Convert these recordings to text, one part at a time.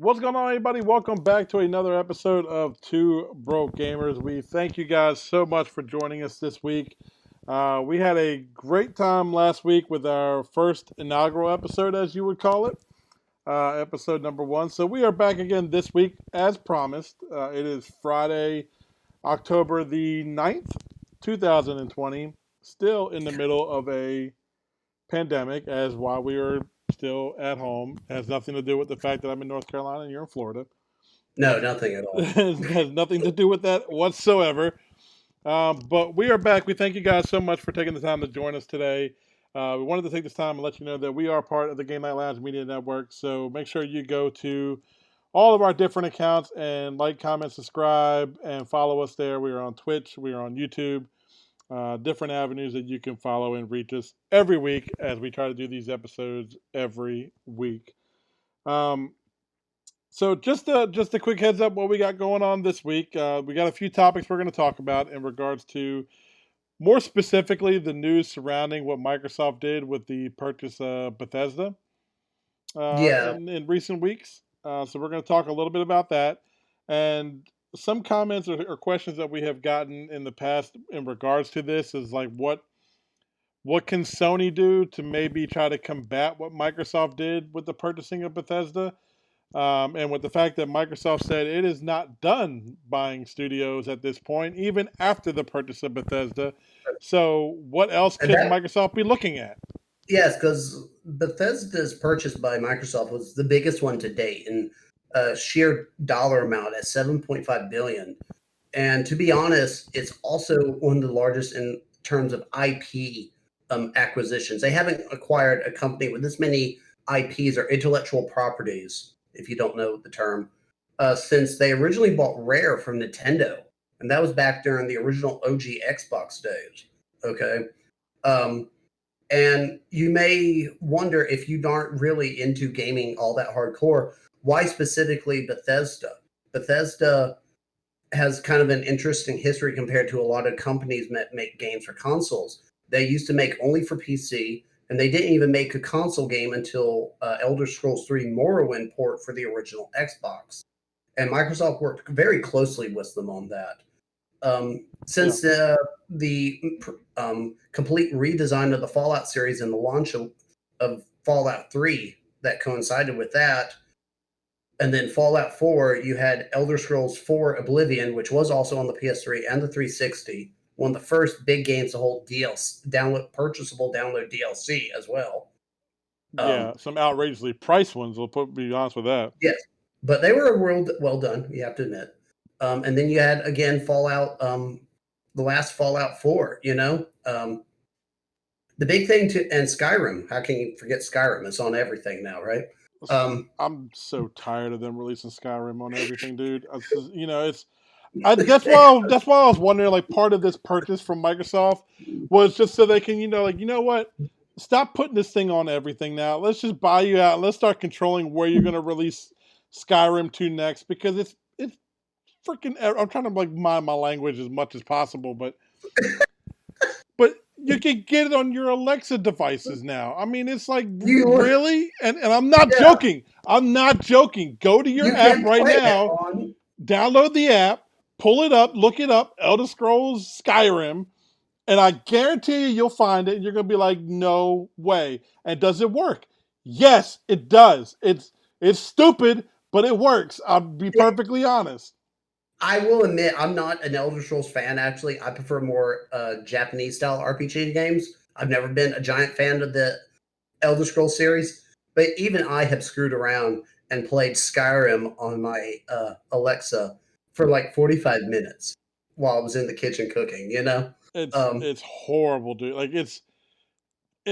What's going on, everybody? Welcome back to another episode of Two Broke Gamers. We thank you guys so much for joining us this week. We had a great time last week with our first inaugural episode, as you would call it, episode number one. So we are back again this week, as promised. It is Friday, October the 9th, 2020. Still in the middle of a pandemic, as while we are still at home. It has nothing to do with the fact that I'm in North Carolina and you're in Florida. No, nothing at all. It has nothing to do with that whatsoever. But we are back. We thank you guys so much for taking the time to join us today. We wanted to take this time and let you know that we are part of the Game Night Lounge Media Network. So make sure you go to all of our different accounts and like, comment, subscribe, and follow us there. We are on Twitch. We are on YouTube. Different avenues that you can follow and reach us every week as we try to do these episodes every week. So just a quick heads up what we got going on this week. We got a few topics we're going to talk about in regards to more specifically the news surrounding what Microsoft did with the purchase of Bethesda Yeah, in recent weeks. So we're going to talk a little bit about that and some comments or questions that we have gotten in the past in regards to this is like what can Sony do to maybe try to combat what Microsoft did with the purchasing of Bethesda? And with the fact that Microsoft said it is not done buying studios at this point, even after the purchase of Bethesda. So, what else and could that Microsoft be looking at? yes, because Bethesda's purchase by Microsoft was the biggest one to date in sheer dollar amount at 7.5 billion. And to be honest, it's also one of the largest in terms of IP acquisitions. They haven't acquired a company with this many IPs or intellectual properties, if you don't know the term, since they originally bought Rare from Nintendo, and that was back during the original OG Xbox days. Okay. Um, And you may wonder if you aren't really into gaming all that hardcore, why specifically Bethesda? Bethesda has kind of an interesting history compared to a lot of companies that make games for consoles. They used to make only for PC, and they didn't even make a console game until Elder Scrolls 3 Morrowind port for the original Xbox. And Microsoft worked very closely with them on that. Yeah, Since the complete redesign of the Fallout series and the launch of Fallout 3 that coincided with that, and then Fallout 4, you had Elder Scrolls 4 Oblivion, which was also on the PS3 and the 360, one of the first big games to hold DLC, purchasable download DLC as well. yeah, Um, some outrageously priced ones. I'll be honest with that. yes, but they were well done, you have to admit. And then you had again Fallout, the last Fallout 4. The big thing to and Skyrim. How can you forget Skyrim? It's on everything now, right? Um, I'm so tired of them releasing Skyrim on everything, dude. It's that's why I was wondering, like, part of this purchase from Microsoft was just so they can, what? Stop putting this thing on everything now. Let's just buy you out. Let's start controlling where you're going to release Skyrim to next because it's freaking. I'm trying to like mind my language as much as possible, but you can get it on your Alexa devices now. I mean, it's like you really, and I'm not yeah, joking. I'm not joking. Go to your you app can right play it now, on. download the app, pull it up, look it up, Elder Scrolls Skyrim, and I guarantee you'll find it. And you're gonna be like, no way. And does it work? Yes, it does. It's stupid, but it works. I'll be perfectly honest. I will admit, I'm not an Elder Scrolls fan. Actually, I prefer more Japanese style RPG games. I've never been a giant fan of the Elder Scrolls series, but even I have screwed around and played Skyrim on my Alexa for like 45 minutes while I was in the kitchen cooking. Um, It's horrible, dude. Like it's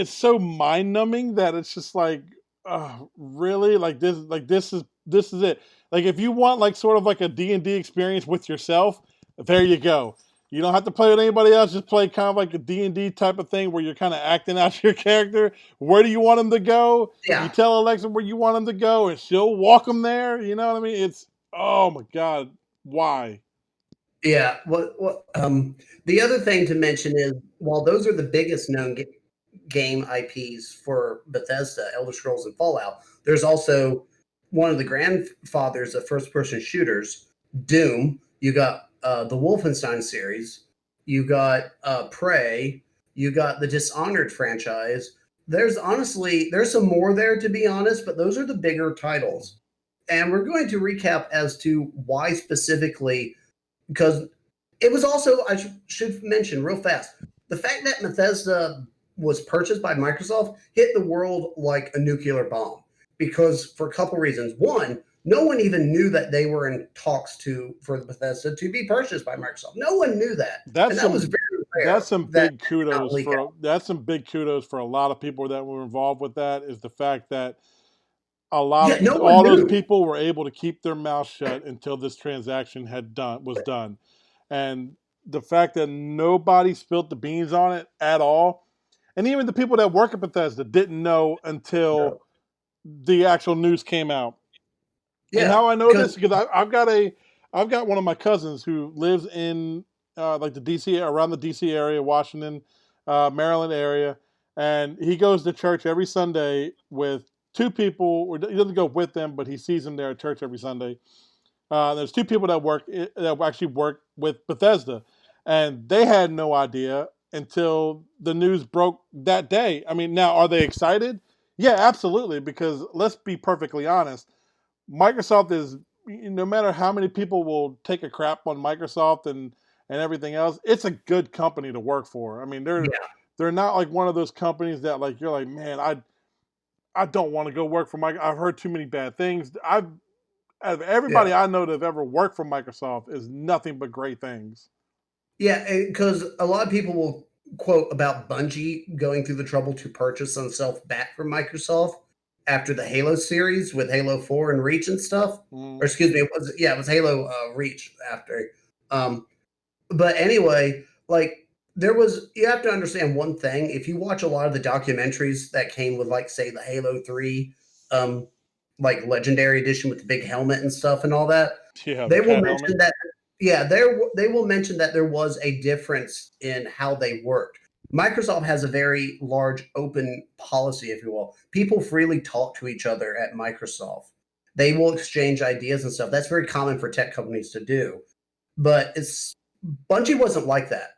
so mind numbing that it's just like, really, this is it. Like if you want like sort of like a D&D experience with yourself, there you go. You don't have to play with anybody else. Just play kind of like a D&D type of thing where you're kind of acting out your character. Where do you want them to go? You yeah, tell Alexa where you want them to go, and she'll walk them there. You know what I mean? It's oh my god, why? yeah. The other thing to mention is while those are the biggest known game IPs for Bethesda, Elder Scrolls and Fallout, there's also one of the grandfathers of first-person shooters, Doom. You got the Wolfenstein series. You got Prey. You got the Dishonored franchise. There's some more there, to be honest, but those are the bigger titles. And we're going to recap as to why specifically, because it was also, should mention real fast, the fact that Bethesda was purchased by Microsoft hit the world like a nuclear bomb, because for a couple reasons. One, no one even knew that they were in talks for the Bethesda to be purchased by Microsoft. No one knew that, That's and that was some very that's rare some that big did not kudos leak for out. that's some big kudos for a lot of people that were involved with that. Is the fact that a lot Yeah, of no one all those knew. people were able to keep their mouth shut until this transaction was done, and the fact that nobody spilled the beans on it at all, and even the people that work at Bethesda didn't know until No. the actual news came out. And Yeah, how I know because this because I've got one of my cousins who lives in like the DC around the DC area, Washington, Maryland area, and he goes to church every Sunday with two people. Or he doesn't go with them, but he sees them there at church every Sunday. There's two people that actually work with Bethesda, and they had no idea until the news broke that day. I mean, now are they excited? Yeah, absolutely. Because let's be perfectly honest, Microsoft is, no matter how many people will take a crap on Microsoft and everything else, it's a good company to work for. I mean, yeah, they're not like one of those companies that like you're like, man, I don't want to go work for Microsoft. I've heard too many bad things. yeah. Everybody I know that have ever worked for Microsoft is nothing but great things. Yeah, because a lot of people will quote about Bungie going through the trouble to purchase themselves back from Microsoft after the Halo series with Halo 4 and Reach and stuff. Or Mm, excuse me, it was Halo Reach after. Um, but anyway, like you have to understand one thing. If you watch a lot of the documentaries that came with, like, say, the Halo 3, um, like Legendary Edition with the big helmet and stuff and all that, yeah, the they will cat helmet. mention that, yeah, they will mention that there was a difference in how they worked. Microsoft has a very large open policy, if you will. People freely talk to each other at Microsoft. They will exchange ideas and stuff. That's very common for tech companies to do. But it's Bungie wasn't like that.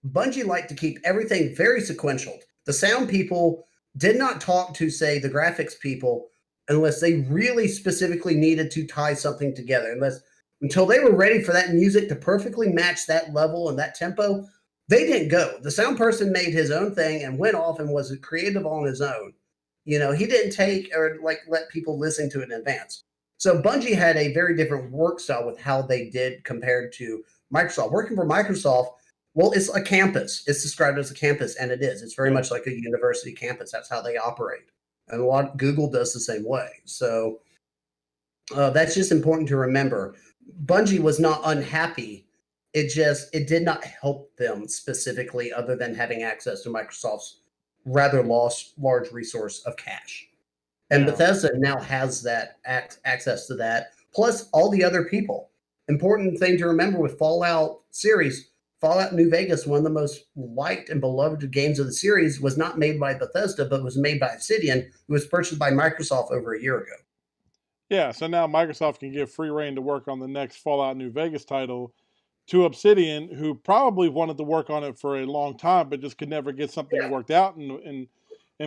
Bungie liked to keep everything very sequential. The sound people did not talk to, say, the graphics people unless they really specifically needed to tie something together. Until they were ready for that music to perfectly match that level and that tempo, they didn't go. The sound person made his own thing and went off and was creative on his own. He didn't take or like let people listen to it in advance. So Bungie had a very different work style with how they did compared to Microsoft. Working for Microsoft, well, it's a campus. It's described as a campus, and it is. It's very Yeah. much like a university campus. That's how they operate, and Google does the same way. So that's just important to remember. Bungie was not unhappy. It did not help them specifically, other than having access to Microsoft's rather large resource of cash. And Yeah. Bethesda now has that access to that, plus all the other people. Important thing to remember with Fallout series, Fallout New Vegas, one of the most liked and beloved games of the series, was not made by Bethesda, but was made by Obsidian, who was purchased by Microsoft over a year ago. Yeah. So now Microsoft can give free reign to work on the next Fallout New Vegas title to Obsidian, who probably wanted to work on it for a long time, but just could never get something Yeah, worked out in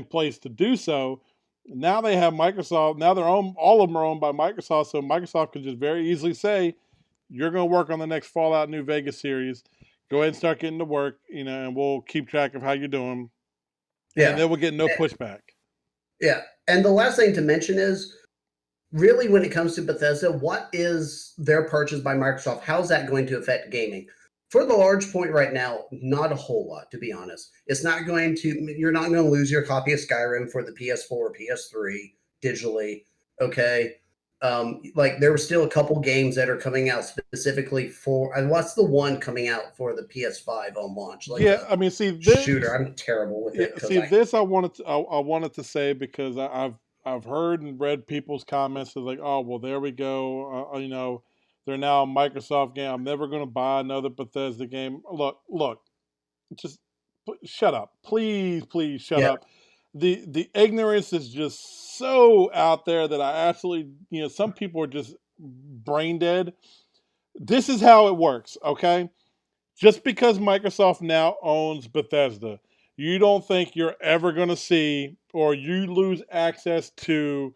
place to do so. Now they have Microsoft. Now they're owned. All of them are owned by Microsoft, so Microsoft could just very easily say, "You're going to work on the next Fallout New Vegas series. Go ahead and start getting to work, and we'll keep track of how you're doing, and yeah, they will get no pushback." yeah. And the last thing to mention is, really, when it comes to Bethesda, what is their purchase by Microsoft? How's that going to affect gaming? For the large point right now, not a whole lot, to be honest. You're not going to lose your copy of Skyrim for the PS4 or PS3 digitally. Okay. Like, there were still a couple games that are coming out specifically for, and what's the one coming out for the PS5 on launch? Like Yeah, the I mean, see shooter. this. I'm terrible with Yeah, it because see I, this. I wanted to say because I've heard and read people's comments of like, oh well, there we go. They're now a Microsoft game. I'm never going to buy another Bethesda game. Look, just shut up, please, please shut yeah, up. The ignorance is just so out there that I absolutely, some people are just brain dead. This is how it works, okay? Just because Microsoft now owns Bethesda, you don't think you're ever going to see or you lose access to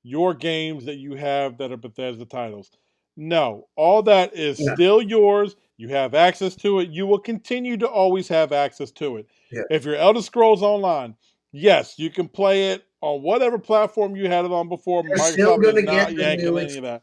your games that you have that are Bethesda titles. No, all that is Yeah, still yours. You have access to it. You will continue to always have access to it. yeah. If you're Elder Scrolls Online, yes, you can play it on whatever platform you had it on before. You're still Microsoft going is to get not the yanking new any of that.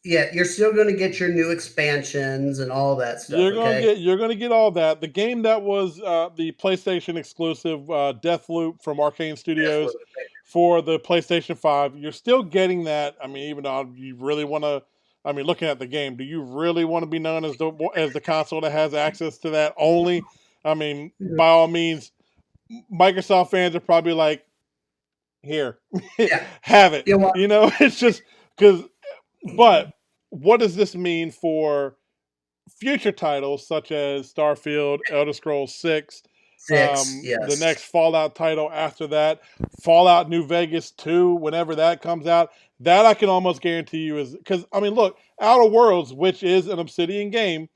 yeah, you're still going to get your new expansions and all that stuff, okay? You're gonna get all that. The game that was the PlayStation exclusive, Deathloop from Arcane Studios Definitely. for the PlayStation 5, you're still getting that. I mean, even though you really want to, I mean, looking at the game, do you really want to be known as the console that has access to that only? I mean, by all means, Microsoft fans are probably like, here, Yeah. have it. Yeah, well, It's just because. But what does this mean for future titles such as Starfield, Elder Scrolls 6, 6, the yes. next Fallout title after that, Fallout New Vegas 2, whenever that comes out? That I can almost guarantee you is because, I mean, look, Outer Worlds, which is an Obsidian game,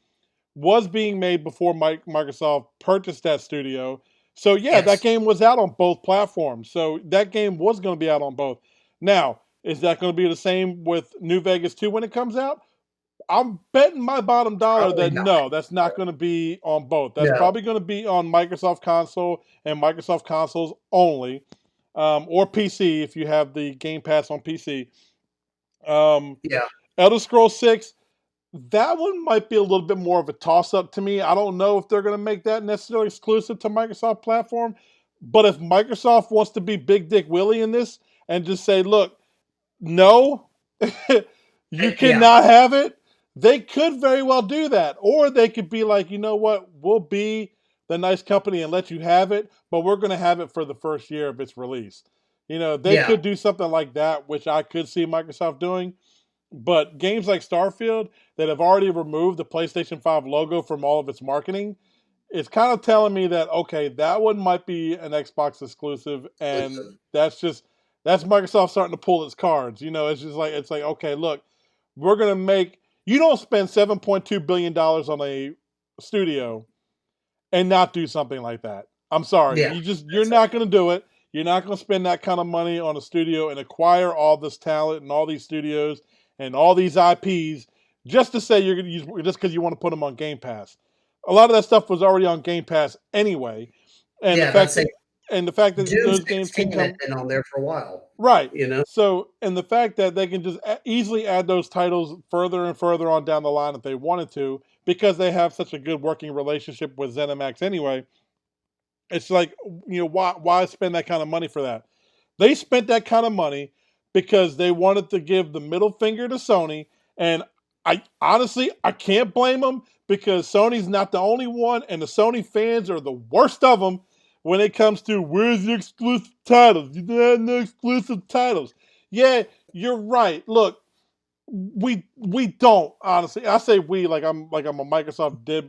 was being made before Microsoft purchased that studio. So, yeah, that Yes. game was out on both platforms. So, that game was going to be out on both. Now, is that going to be the same with New Vegas 2 when it comes out? I'm betting my bottom dollar Probably that not. no, that's not going to be on both. That's No. probably going to be on Microsoft console and Microsoft consoles only, or PC if you have the Game Pass on PC. Um, Yeah. Elder Scrolls 6, that one might be a little bit more of a toss up to me. I don't know if they're going to make that necessarily exclusive to Microsoft platform, but if Microsoft wants to be Big Dick Willie in this and just say, look, no, you Yeah. cannot have it. They could very well do that. Or they could be like, you know what, we'll be the nice company and let you have it, but we're going to have it for the first year of its release. They Yeah. could do something like that, which I could see Microsoft doing. But games like Starfield that have already removed the PlayStation 5 logo from all of its marketing, it's kind of telling me that okay, that one might be an Xbox exclusive, and Exclusive. that's Microsoft starting to pull its cards. It's like okay, look, we're gonna make you don't spend $7.2 billion on a studio and not do something like that. I'm sorry, Yeah. you're not gonna do it. You're not gonna spend that kind of money on a studio and acquire all this talent and all these studios and all these IPs just to say you're gonna use just because you want to put them on Game Pass. A lot of that stuff was already on Game Pass anyway, and the Yeah, fact that's that it. Doom those games can 16 had come been on there for a while, right. you know? So, and the fact that they can just easily add those titles further and further on down the line if they wanted to, because they have such a good working relationship with ZeniMax anyway. It's like, why spend that kind of money for that? They spent that kind of money because they wanted to give the middle finger to Sony, and I honestly I can't blame them because Sony's not the only one, and the Sony fans are the worst of them when it comes to where's the exclusive titles? You don't have no exclusive titles. Yeah, you're right. Look, we don't honestly. I say we like I'm a Microsoft dead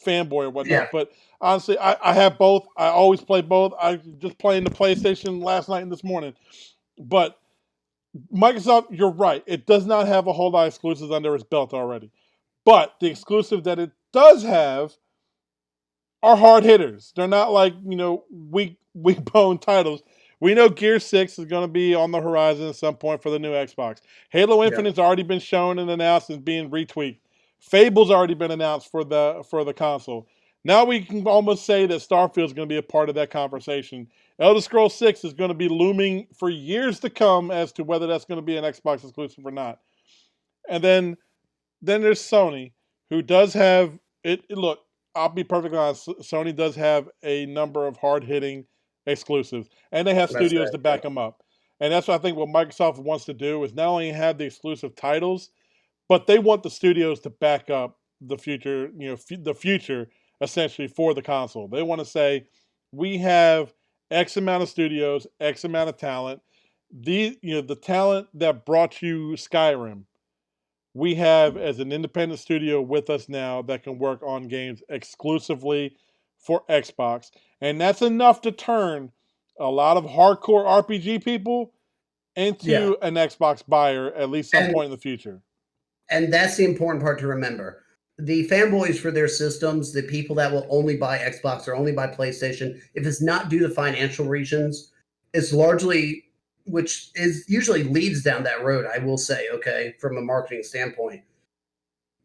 fanboy or Yeah. whatnot, but honestly, I have both. I always play both. I just playing the PlayStation last night and this morning, but Microsoft, you're right. It does not have a whole lot of exclusives under its belt already, but the exclusive that it does have are hard hitters. They're not like weak bone titles. We know Gear 6 is going to be on the horizon at some point for the new Xbox. Halo Yeah. Infinite's already been shown and announced as being retweaked. Fable's already been announced for the console. Now we can almost say that Starfield's going to be a part of that conversation. Elder Scrolls 6 is going to be looming for years to come as to whether that's going to be an Xbox exclusive or not. And then there's Sony, who does have it. Look, I'll be perfectly honest. Sony does have a number of hard hitting exclusives, and they have That's studios right. to back them up. And that's what I think what Microsoft wants to do is not only have the exclusive titles, but they want the studios to back up the future. The future essentially for the console. They want to say, we have X amount of studios, X amount of talent. The talent that brought you Skyrim we have as an independent studio with us now that can work on games exclusively for Xbox. And that's enough to turn a lot of hardcore RPG people Yeah. into an Xbox buyer at least some And point in the future. and that's the important part to remember. The fanboys for their systems, the people that will only buy Xbox or only buy PlayStation, if it's not due to financial reasons, it's largely, which is usually leads down that road, I will say, okay, from a marketing standpoint.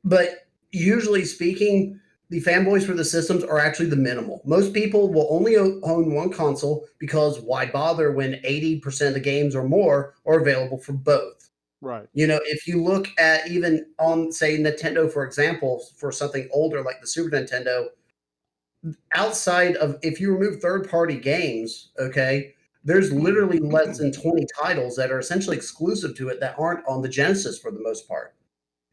But usually speaking, the fanboys for the systems are actually the minimal. Most people will only own one console because why bother when 80% of the games or more are available for both? Right. You know, if you look at even on, say, Nintendo, for example, for something older like the Super Nintendo, outside of if you remove third party games, okay, there's literally less than 20 titles that are essentially exclusive to it that aren't on the Genesis for the most part.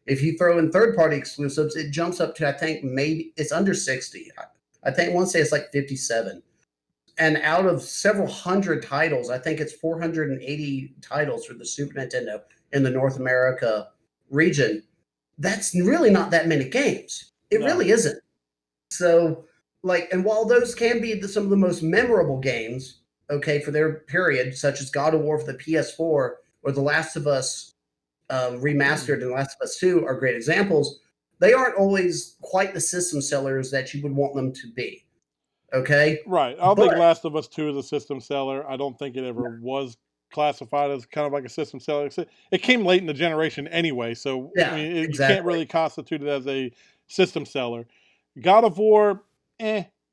If you throw in third party exclusives, it jumps up to, I think, maybe it's under 60. I think I want to say it's like 57. And out of several hundred titles, I think it's 480 titles for the Super Nintendo in the North America region. That's really not that many games. It No. really isn't. So, like, and while those can be some of the most memorable games, okay, for their period, such as God of War for the PS4 or The Last of Us remastered and Last of Us 2 are great examples, they aren't always quite the system sellers that you would want them to be. Okay. Right. I don't think But Last of Us 2 is a system seller. I don't think it ever was classified as kind of like a system seller. It came late in the generation anyway, so I yeah, mean, you can't exactly. really constitute it as a system seller. God of War,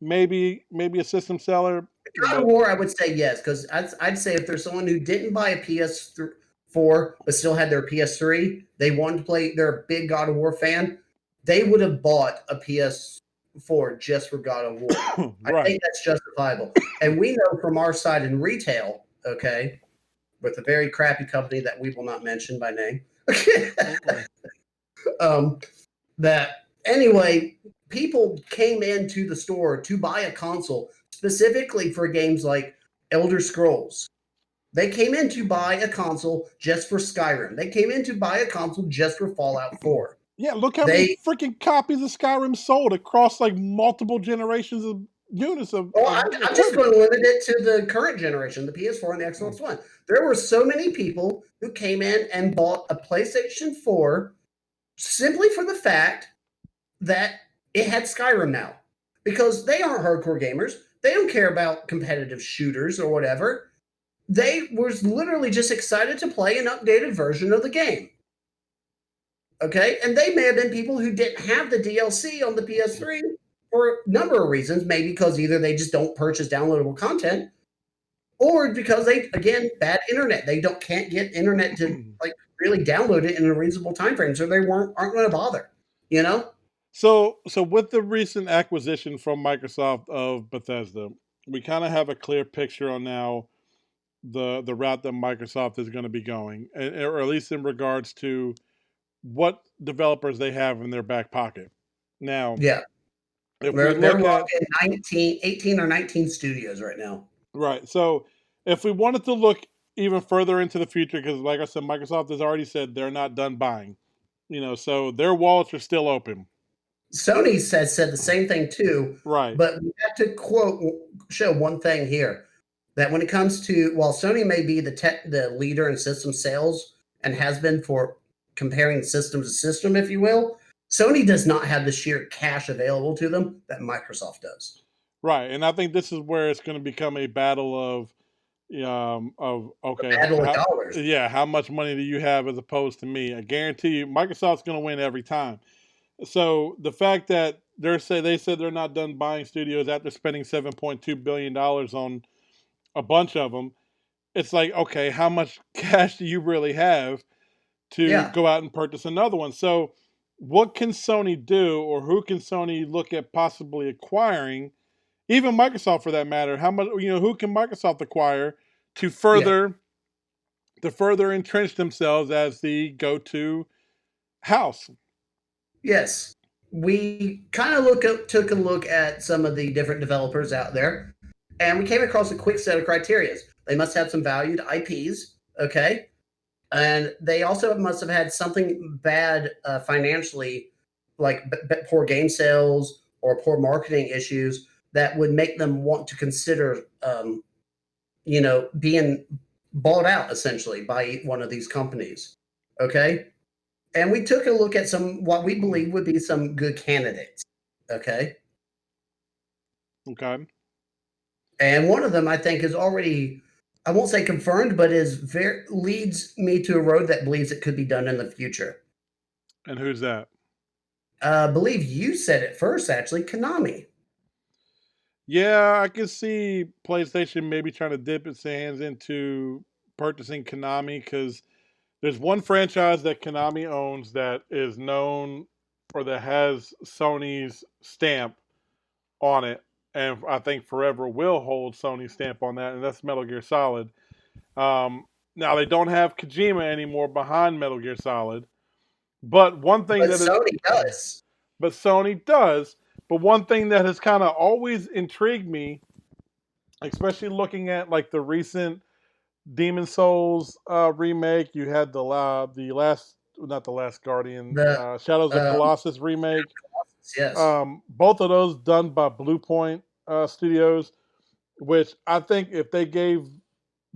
maybe a system seller, God of but War, I would say yes, because I'd say if there's someone who didn't buy a PS4 but still had their PS3, they wanted to play, they're a big God of War fan, they would have bought a PS4 just for God of War. I right. think that's justifiable. And we know from our side in retail, okay, with a very crappy company that we will not mention by name, Mm-mm. um, that anyway, people came into the store to buy a console specifically for games like Elder Scrolls. They came in to buy a console just for Skyrim. They came in to buy a console just for Fallout 4. Yeah, look how many They, freaking copies of Skyrim sold across like multiple generations of units well, of I'm just equipment. going to limit it to the current generation, the PS4 and the Xbox One. There were so many people who came in and bought a PlayStation 4 simply for the fact that it had Skyrim now because they aren't hardcore gamers. They don't care about competitive shooters or whatever. They were literally just excited to play an updated version of the game. Okay. And they may have been people who didn't have the DLC on the PS3 for a number of reasons, maybe because either they just don't purchase downloadable content or because they, again, bad internet. They don't can't get internet to like really download it in a reasonable time frame. So they aren't going to bother, you know? So with the recent acquisition from Microsoft of Bethesda, we kind of have a clear picture on now the route that Microsoft is going to be going, or at least in regards to what developers they have in their back pocket. Now, Yeah. if we They're look at rocking 19, 18 or 19 studios right now. right, so if we wanted to look even further into the future, because like I said, Microsoft has already said they're not done buying, so their wallets are still open. Sony said the same thing too, Right, but we have to show one thing here that when it comes to while Sony may be the leader in system sales and has been for comparing system to system, if you will, Sony does not have the sheer cash available to them that Microsoft does. right, and I think this is where it's going to become a battle of The okay, battle of dollars. how much money do you have as opposed to me? I guarantee you, Microsoft's going to win every time. So the fact that they said they're not done buying studios after spending $7.2 billion on a bunch of them, it's like okay, how much cash do you really have to Yeah. go out and purchase another one? So what can Sony do, or who can Sony look at possibly acquiring? Even Microsoft, for that matter, how much who can Microsoft acquire to Yeah. further entrench themselves as the go-to house? Yes. We kind of took a look at some of the different developers out there, and we came across a quick set of criterias. They must have some valued IPs, okay, and they also must have had something bad financially, like poor game sales or poor marketing issues that would make them want to consider, being bought out essentially by one of these companies. Okay. And we took a look at some, what we believe would be some good candidates. Okay. Okay. And one of them I think is already, I won't say confirmed, but is very, leads me to a road that believes it could be done in the future. And who's that? I believe you said it first, actually, Konami. Yeah, I can see PlayStation maybe trying to dip its hands into purchasing Konami because there's one franchise that Konami owns that is known or that has Sony's stamp on it, and I think forever will hold Sony's stamp on that, and that's Metal Gear Solid. Now they don't have Kojima anymore behind Metal Gear Solid, but one thing But that is, Sony does. but Sony does. But one thing that has kind of always intrigued me, especially looking at like the recent Demon Souls remake, you had the last, not the last Guardian, The Shadows of um, Colossus remake. yes, Both of those done by Blue Point Studios, which I think if they gave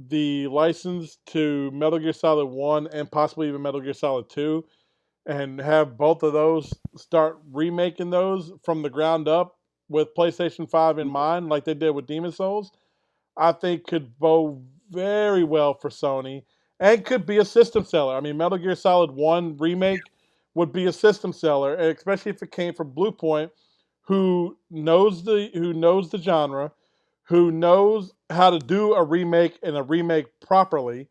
the license to Metal Gear Solid 1 and possibly even Metal Gear Solid 2 and have both of those start remaking those from the ground up with PlayStation 5 in mind, like they did with Demon Souls, I think could bode very well for Sony and could be a system seller. I mean, Metal Gear Solid 1 remake would be a system seller, especially if it came from Bluepoint, who knows the genre, who knows how to do a remake and a remake properly,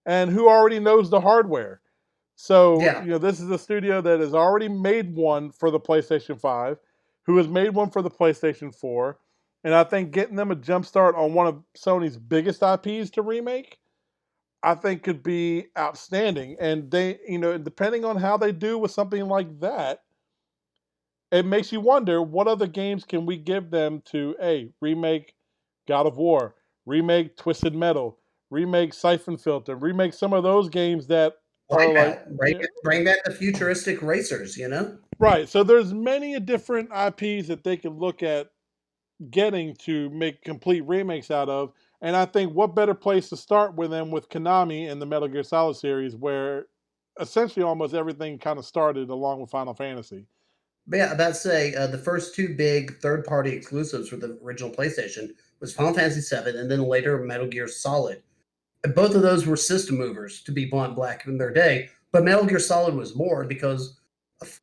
and who already knows the hardware. So, yeah, this is a studio that has already made one for the PlayStation 5, who has made one for the PlayStation 4. And I think getting them a jump start on one of Sony's biggest IPs to remake, I think could be outstanding. And depending on how they do with something like that, it makes you wonder what other games can we give them to, remake God of War, remake Twisted Metal, remake Siphon Filter, remake some of those games that are like, Wipeout, bring back the futuristic racers. right. So there's many different IPs that they could look at getting to make complete remakes out of. And I think what better place to start with them with Konami and the Metal Gear Solid series, where essentially almost everything kind of started along with Final Fantasy. But yeah, about to say the first two big third-party exclusives for the original PlayStation was Final Fantasy VII, and then later Metal Gear Solid. And both of those were system movers, to be blunt, black in their day. But Metal Gear Solid was more because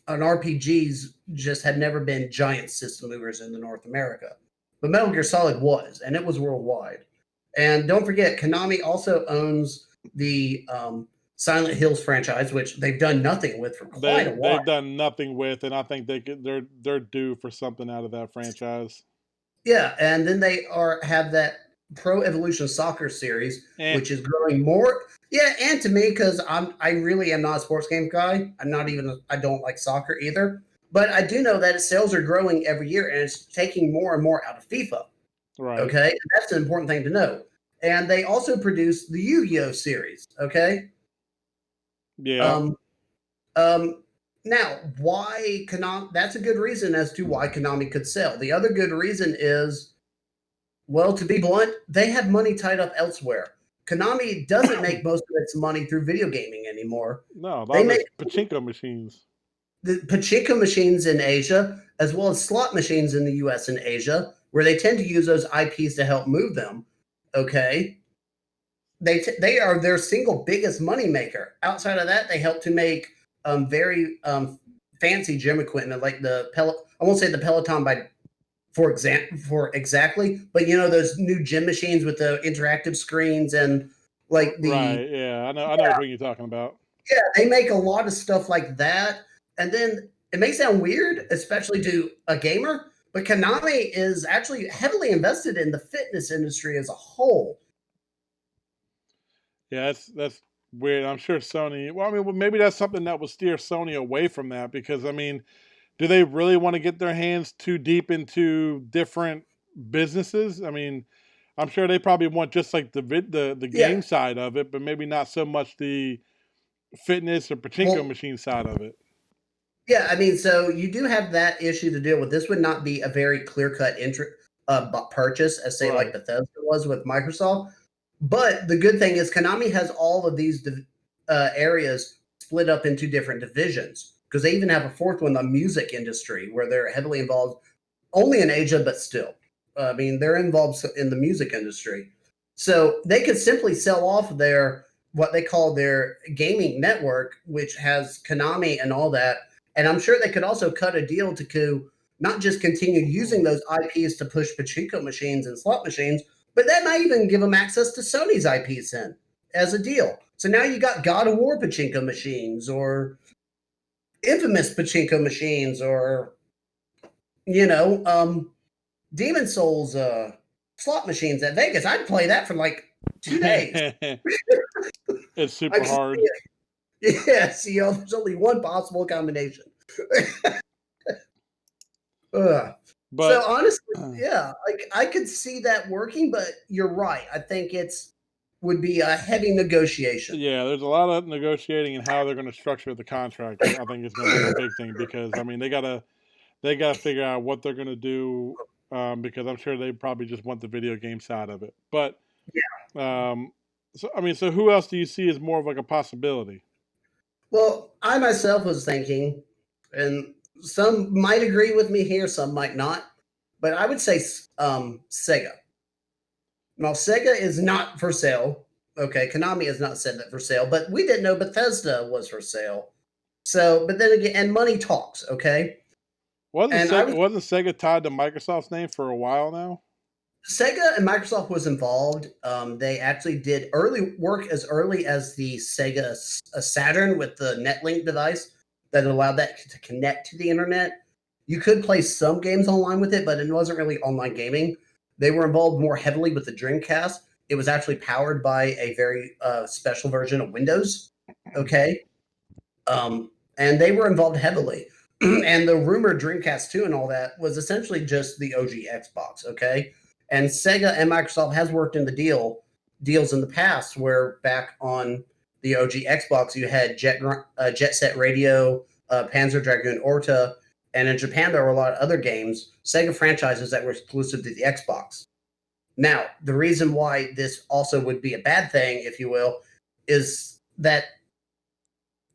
an RPGs just had never been giant system movers in the North America. But Metal Gear Solid was, and it was worldwide. And don't forget, Konami also owns the Silent Hills franchise, which they've done nothing with for quite a while. They've done nothing with, and I think they're due for something out of that franchise. Yeah, and then they have that Pro Evolution Soccer series, Eh, which is growing more. Yeah, and to me, because I really am not a sports game guy. I don't like soccer either. But I do know that its sales are growing every year, and it's taking more and more out of FIFA. right. Okay, and that's an important thing to know. And they also produce the Yu-Gi-Oh series. Okay, Yeah. um, um, now why Konami? That's a good reason as to why Konami could sell. The other good reason is, well, to be blunt, they have money tied up elsewhere. Konami doesn't make most of its money through video gaming anymore. No, a lot They of make this pachinko machines. the pachinko machines in Asia, as well as slot machines in the US and Asia, where they tend to use those IPs to help move them. Okay. They are their single biggest money maker. Outside of that, they help to make very fancy gym equipment like I won't say the Peloton for exactly, but those new gym machines with the interactive screens and like the Right. Yeah. I know which one you're talking about. yeah, they make a lot of stuff like that. And then it may sound weird, especially to a gamer, but Konami is actually heavily invested in the fitness industry as a whole. Yeah, that's weird. I'm sure Sony. Well, I mean, maybe that's something that would steer Sony away from that because I mean, do they really want to get their hands too deep into different businesses? I mean, I'm sure they probably want just like the Yeah, game side of it, but maybe not so much the fitness or pachinko well, machine side of it. yeah. I mean, so you do have that issue to deal with. This would not be a very clear cut purchase, as say like Right. Bethesda was with Microsoft. But the good thing is Konami has all of these areas split up into different divisions because they even have a fourth one, the music industry, where they're heavily involved only in Asia, but still. I mean, they're involved in the music industry. So they could simply sell off their what they call their gaming network, which has Konami and all that. And I'm sure they could also cut a deal to not just continue using those IPs to push pachinko machines and slot machines, but that might even give them access to Sony's IPs in as a deal. So now you got God of War pachinko machines or Infamous pachinko machines or you know, Demon Souls slot machines at Vegas. I'd play that for like 2 days. It's I super can see hard. it. Yes, there's only one possible combination. So But honestly, yeah, I could see that working, but you're right. I think it's would be a heavy negotiation. yeah, there's a lot of negotiating and how they're going to structure the contract. I think is going to be the big thing because I mean they gotta figure out what they're going to do because I'm sure they probably just want the video game side of it. But um, so I mean, so who else do you see as more of like a possibility? Well, I myself was thinking, and some might agree with me here, some might not, but I would say Sega. Now, Sega is not for sale. Okay, Konami has not said that for sale, but we didn't know Bethesda was for sale. So, but then again, and money talks. Okay, and I was Wasn't Sega tied to Microsoft's name for a while now? Sega and Microsoft was involved. They actually did early work as early as the Sega Saturn with the NetLink device that allowed that to connect to the internet. You could play some games online with it, but it wasn't really online gaming. They were involved more heavily with the Dreamcast. It was actually powered by a very special version of Windows. Okay, and they were involved heavily. And the rumored Dreamcast 2 and all that was essentially just the OG Xbox. Okay, and Sega and Microsoft has worked in the deals in the past where back on the OG Xbox you had Jet Set Radio, Panzer Dragoon Orta, and in Japan there were a lot of other games, Sega franchises that were exclusive to the Xbox. Now, the reason why this also would be a bad thing, if you will, is that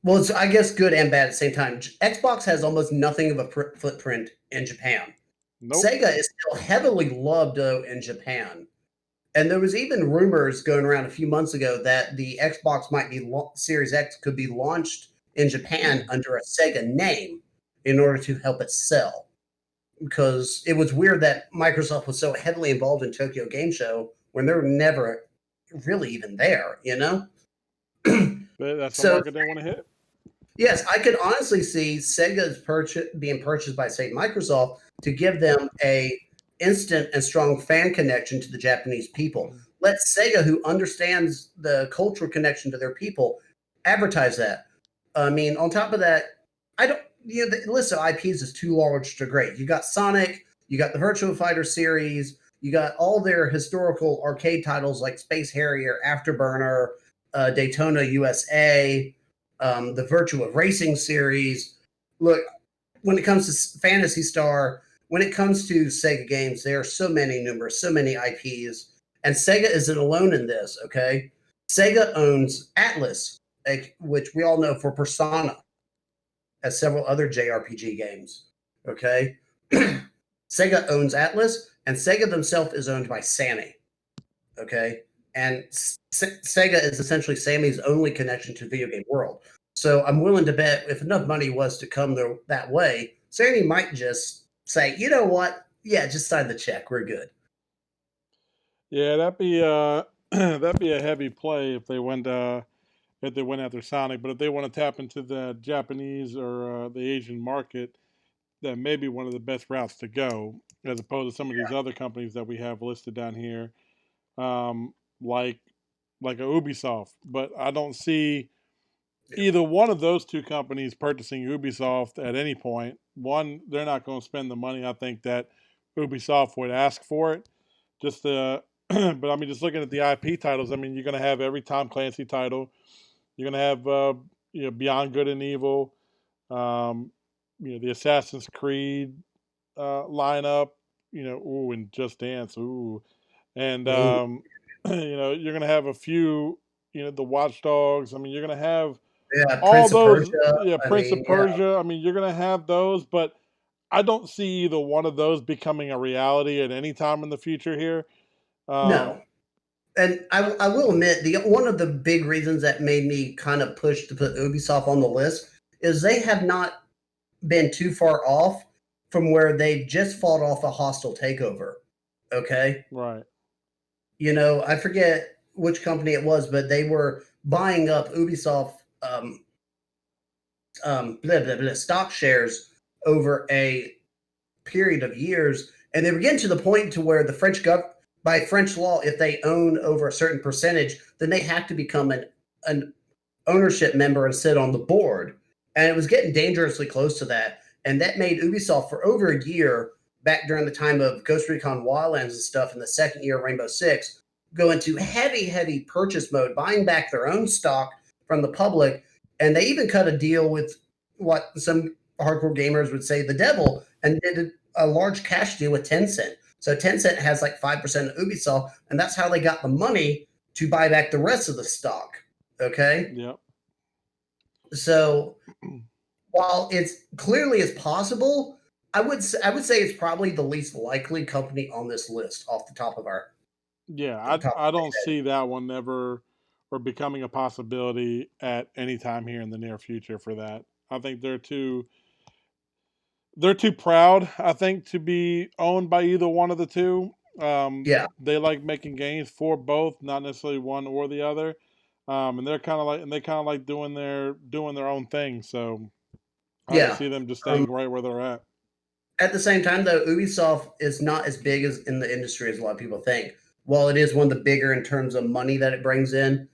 well, it's I guess good and bad at the same time. Xbox has almost nothing of a footprint in Japan. Nope. Sega is still heavily loved though in Japan. And there was even rumors going around a few months ago that the Xbox might be Series X could be launched in Japan under a Sega name in order to help it sell. Because it was weird that Microsoft was so heavily involved in Tokyo Game Show when they were never really even there, you know? That's the So market they want to hit. yes, I could honestly see Sega's being purchased by, say, Microsoft to give them a instant and strong fan connection to the Japanese people. Let Sega, who understands the cultural connection to their people, advertise that. I mean, on top of that, I don't. The list of IPs is too large to great. You got Sonic, you got the Virtua Fighter series, you got all their historical arcade titles like Space Harrier, Afterburner, Daytona USA, the Virtua Racing series. Look, when it comes to Fantasy Star, when it comes to Sega games, there are so many numerous, so many IPs, and Sega isn't alone in this. Okay, Sega owns Atlas, which we all know for Persona, as several other JRPG games. Okay, Sega owns Atlas, and Sega themselves is owned by Sammy. Okay, and Sega is essentially Sammy's only connection to the video game world. So I'm willing to bet if enough money was to come that way, Sammy might just say, you know what? Yeah, just sign the check. We're good. Yeah, that'd be that'd be a heavy play if they went after Sonic. But if they want to tap into the Japanese or the Asian market, that may be one of the best routes to go, as opposed to some of these other companies that we have listed down here, um, like like a Ubisoft. But I don't see Yeah. either one of those two companies purchasing Ubisoft at any point. One, they're not going to spend the money I think that Ubisoft would ask for it. Just but I mean, just looking at the IP titles, I mean, you're going to have every Tom Clancy title. You're going to have Beyond Good and Evil, um, the Assassin's Creed lineup. And Just Dance. Ooh, and Ooh. you're going to have a few, the Watch Dogs. I mean, you're going to have Yeah, all Prince of those, Persia. yeah, I Prince of mean, yeah, Persia. I mean, you're going to have those, but I don't see either one of those becoming a reality at any time in the future here. Um, no. And I will admit the one of the big reasons that made me kind of push to put Ubisoft on the list is they have not been too far off from where they've just fought off a hostile takeover. Okay, right. I forget which company it was, but they were buying up Ubisoft stock shares over a period of years, and they were getting to the point to where the by French law, if they own over a certain percentage, then they have to become an ownership member and sit on the board. And it was getting dangerously close to that. And that made Ubisoft for over a year, back during the time of Ghost Recon Wildlands and stuff, in the second year of Rainbow Six, go into heavy, heavy purchase mode, buying back their own stock from the public. And they even cut a deal with what some hardcore gamers would say the devil, and did a large cash deal with Tencent. So Tencent has like 5% of Ubisoft, and that's how they got the money to buy back the rest of the stock. Okay. Yep. So while it's clearly is possible, I would say it's probably the least likely company on this list off the top of our Yeah, top. I don't see that one never or becoming a possibility at any time here in the near future for that. I think they're too proud, I think, to be owned by either one of the two. Yeah, They like making games for both, not necessarily one or the other. And they kind of like doing their own thing. So I just yeah. see them just Um, staying right where they're at. at the same time, though, Ubisoft is not as big as in the industry as a lot of people think. While it is one of the bigger in terms of money that it brings in,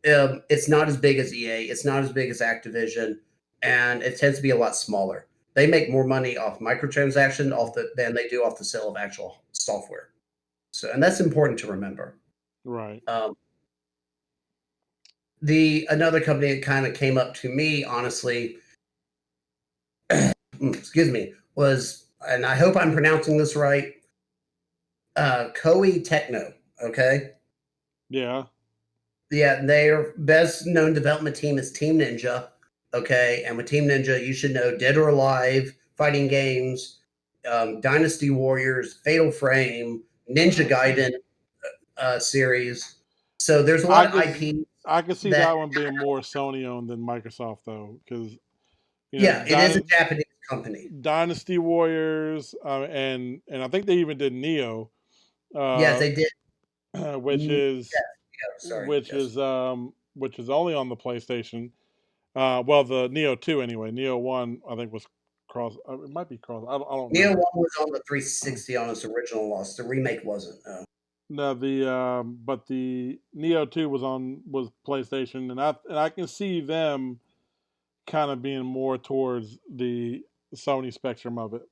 it's not as big as EA. It's not as big as Activision, and it tends to be a lot smaller. They make more money off microtransaction than they do off the sale of actual software. So, and that's important to remember. Right. Um, the another company that kind of came up to me, honestly, excuse me, was, and I hope I'm pronouncing this right, Koei Techno. Okay, Yeah. yeah, their best known development team is Team Ninja. Okay, and with Team Ninja, you should know Dead or Alive, fighting games, Dynasty Warriors, Fatal Frame, Ninja Gaiden series. So there's a lot I of could IP I could see that, that one being more Sony owned than Microsoft though, because yeah, it is a Japanese company. Dynasty Warriors, and I think they even did Neo, Yes, uh, they did. which Yes, is sorry. Yes. which is only on the PlayStation. Well, the Neo 2 anyway. Neo 1 I think was cross. It might be cross. I don't Neo remember. 1 was on the 360 on its original loss. The remake wasn't. No. No, but the Neo 2 was PlayStation, and I can see them kind of being more towards the Sony spectrum of it.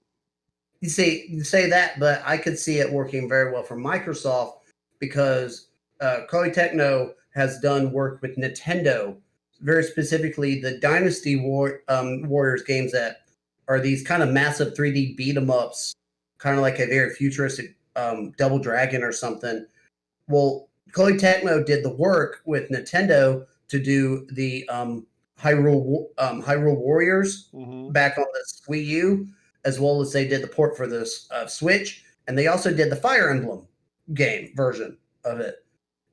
You say that, but I could see it working very well for Microsoft because Koei Techno has done work with Nintendo, very specifically the Warriors games that are these kind of massive 3D beat 'em ups, kind of like a very futuristic Double Dragon or something. Well, Koei Tecmo did the work with Nintendo to do the Hyrule Warriors Hmm. back on the Wii U, as well as they did the port for the Switch, and they also did the Fire Emblem game version of it.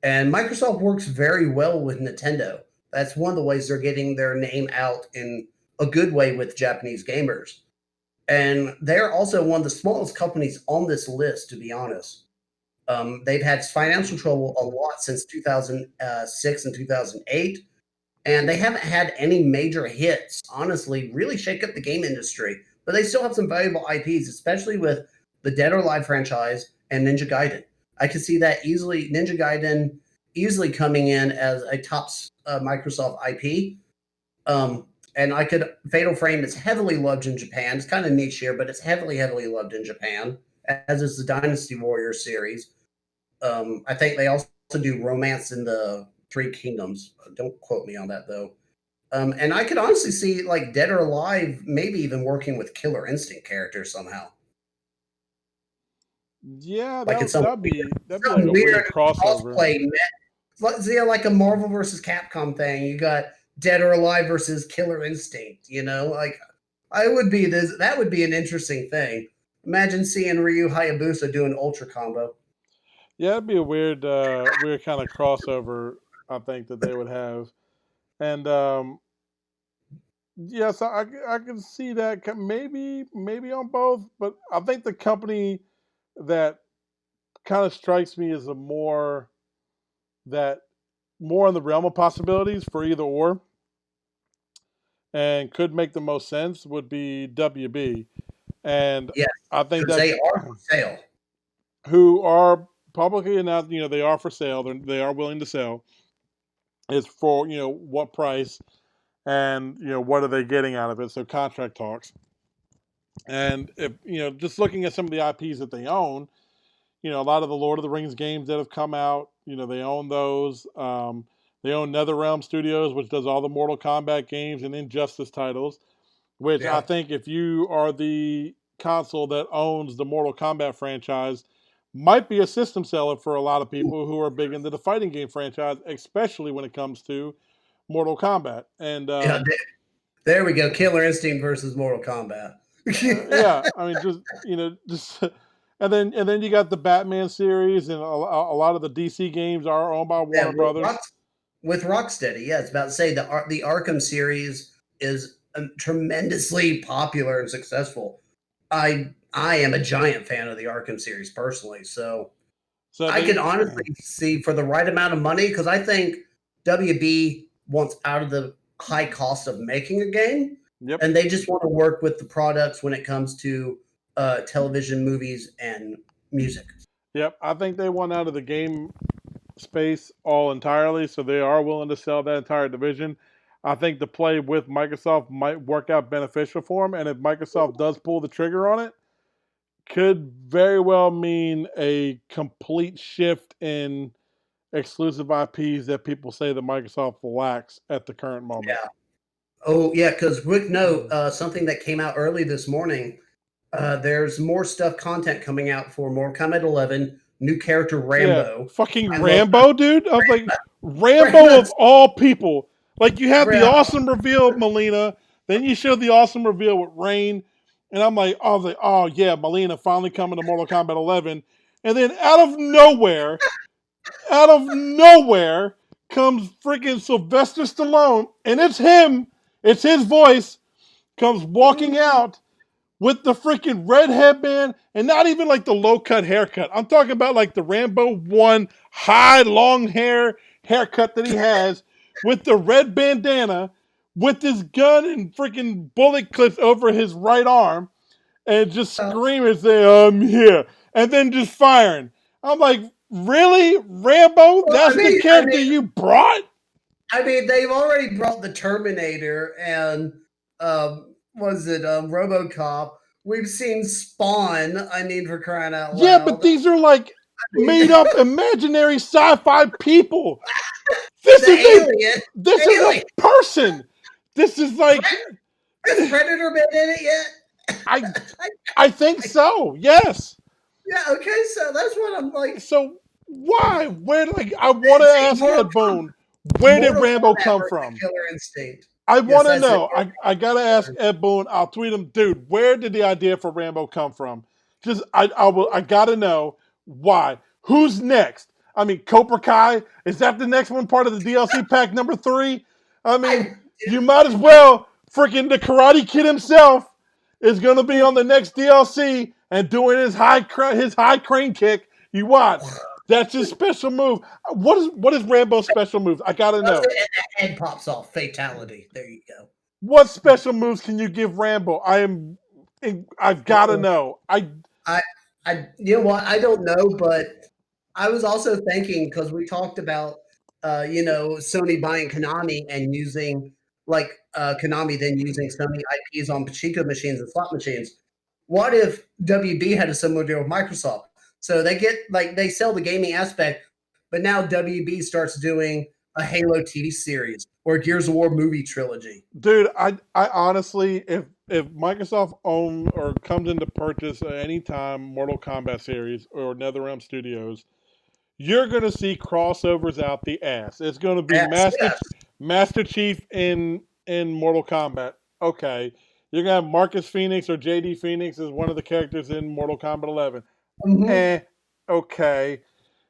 And Microsoft works very well with Nintendo. That's one of the ways they're getting their name out in a good way with Japanese gamers. And they're also one of the smallest companies on this list, to be honest. They've had financial trouble a lot since 2006 and 2008, and they haven't had any major hits, honestly, really shake up the game industry. But they still have some valuable IPs, especially with the Dead or Alive franchise and Ninja Gaiden. I could see that easily, Ninja Gaiden easily coming in as a top Microsoft IP. And I could, Fatal Frame is heavily loved in Japan. It's kind of niche here, but it's heavily, heavily loved in Japan, as is the Dynasty Warrior series. I think they also do romance in the Three Kingdoms. Don't quote me on that though. And I could honestly see like Dead or Alive, maybe even working with Killer Instinct characters somehow. Yeah, Like it's that'd be like some a weird weird crossover. crossplay. Like a Marvel versus Capcom thing. You got Dead or Alive versus Killer Instinct. Like I would be this. That would be an interesting thing. Imagine seeing Ryu Hayabusa doing Ultra Combo. Yeah, it'd be a weird kind of crossover. I think that they would have, and yes, I can see that maybe on both, but I think the company that kind of strikes me as a that more in the realm of possibilities for either or, and could make the most sense would be WB, and Yes, I think because that they are for sale. who are publicly announced, they are for sale. They are willing to sell. It's for what price, and what are they getting out of it? So contract talks, and if just looking at some of the IPs that they own, a lot of the Lord of the Rings games that have come out, they own those. They own NetherRealm Studios, which does all the Mortal Kombat games and Injustice titles. Which I Yeah. think if you are the console that owns the Mortal Kombat franchise, might be a system seller for a lot of people who are big into the fighting game franchise, especially when it comes to Mortal Kombat. And Yeah, there we go. Killer Instinct versus Mortal Kombat. yeah, I mean, just and then you got the Batman series, and a lot of the DC games are owned by Yeah, Warner Brothers. with Rocksteady. Yeah, it's about to say the Arkham series is tremendously popular and successful. I am a giant fan of the Arkham series personally, so So I they, can honestly see for the right amount of money because I think WB wants out of the high cost of making a game, yep, and they just want to work with the products when it comes to television, movies, and music. yep. I think they want out of the game space all entirely, so they are willing to sell that entire division. I think the play with Microsoft might work out beneficial for them, and if Microsoft does pull the trigger on it, could very well mean a complete shift in exclusive IPs that people say that Microsoft lacks at the current moment. Yeah. Oh, yeah. Because quick note, something that came out early this morning. There's more content coming out for Mortal Kombat 11. New character Yeah, Rambo. fucking I love Rambo, dude. I was like, Rambo of Rambo's all people. Like, you have the Rambo. awesome reveal of Melina, then you show the awesome reveal with Rain, and I was like, oh yeah, Melina finally coming to Mortal Kombat 11, and then out of nowhere comes freaking Sylvester Stallone, and it's him, it's his voice, comes walking out with the freaking red headband and not even like the low cut haircut. I'm talking about like the Rambo 1 high long haircut that he has with the red bandana with his gun and freaking bullet clips over his right arm and just screaming say, I'm here. And then just firing. I'm like, really? Rambo? Well, That's the character you brought? they've already brought the Terminator and was it RoboCop? We've seen Spawn. For crying out Yeah, but loud. these are like made up imaginary sci-fi people. The This is a alien. this is a Alien. person. This is like Has Predator been in it yet? I I think so. Yes. Yeah. Okay. So that's what I'm like. So why? Where like I want to See, ask Ed Boone, where did Mortal Rambo Kombat come versus from? Killer Instinct. I Yes, want to that's it. know. I gotta ask Ed Boone. I'll tweet him, dude. Where did the idea for Rambo come from? Just I gotta know why. Who's next? I mean, Cobra Kai, is that the next one, part of the DLC pack number 3? I mean, I, you might as well freaking the Karate Kid himself is gonna be on the next DLC and doing his high crane kick. You watch. That's his special move. What is Rambo's special move? I gotta and know. the head pops off. Fatality. There you go. What special moves can you give Rambo? I've got to know. I, you know what? I don't know, but I was also thinking because we talked about, Sony buying Konami and using Konami then using Sony IPs on pachinko machines and slot machines. What if WB had a similar deal with Microsoft? So they get they sell the gaming aspect, but now WB starts doing a Halo TV series or Gears of War movie trilogy. Dude, I honestly, if Microsoft own or comes into purchase at any time Mortal Kombat series or NetherRealm Studios, you're gonna see crossovers out the ass. It's gonna be Yes, yes. Master Chief in Mortal Kombat. Okay, you're gonna have Marcus Phoenix or JD Phoenix as one of the characters in Mortal Kombat 11. Mm-hmm. Okay.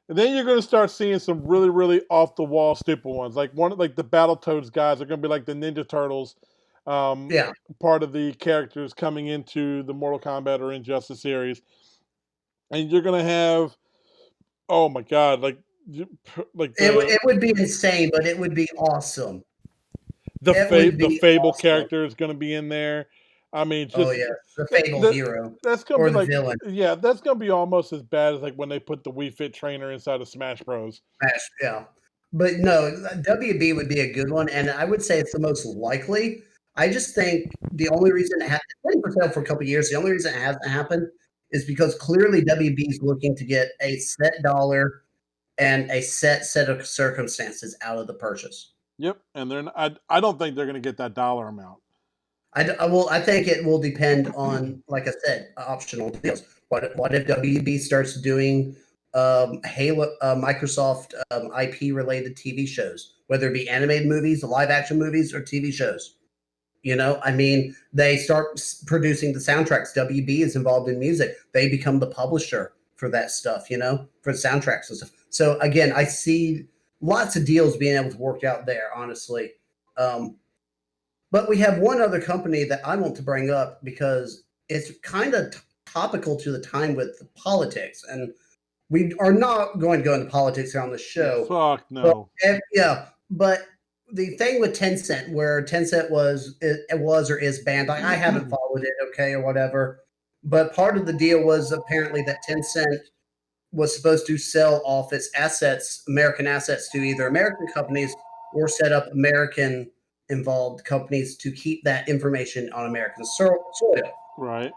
And then you're gonna start seeing some really, really off the wall stupid ones. Like the Battletoads guys are gonna be like the Ninja Turtles, um, Yeah. part of the characters coming into the Mortal Kombat or Injustice series. And you're gonna have, oh my god, like It would be insane, but it would be awesome. It would the be Fable awesome. character is gonna be in there. I mean, Oh just yeah, the that, Fable that hero that's gonna or be the like, villain. yeah, that's gonna be almost as bad as like when they put the Wii Fit trainer inside of Smash Bros. Smash, yeah. But no, WB would be a good one, and I would say it's the most likely. I just think the only reason it hasn't been for sale for a couple of years, the only reason it hasn't happened is because clearly WB is looking to get a set dollar and a set of circumstances out of the purchase. Yep, and I don't think they're gonna get that dollar amount. I think it will depend on, like I said, optional deals. What if WB starts doing Halo, Microsoft IP related TV shows, whether it be animated movies, live action movies, or TV shows? You know, I mean, they start producing the soundtracks. WB is involved in music. They become the publisher for that stuff, you know, for the soundtracks and stuff. So again, I see lots of deals being able to work out there, honestly. Um, but we have one other company that I want to bring up because it's kind of topical to the time with politics. And we are not going to go into politics here on the show. Fuck But no. yeah, but the thing with Tencent, where Tencent it was or is banned, I haven't followed it, okay, or whatever. But part of the deal was apparently that Tencent was supposed to sell off its assets, American assets, to either American companies or set up American involved companies to keep that information on American soil. Right.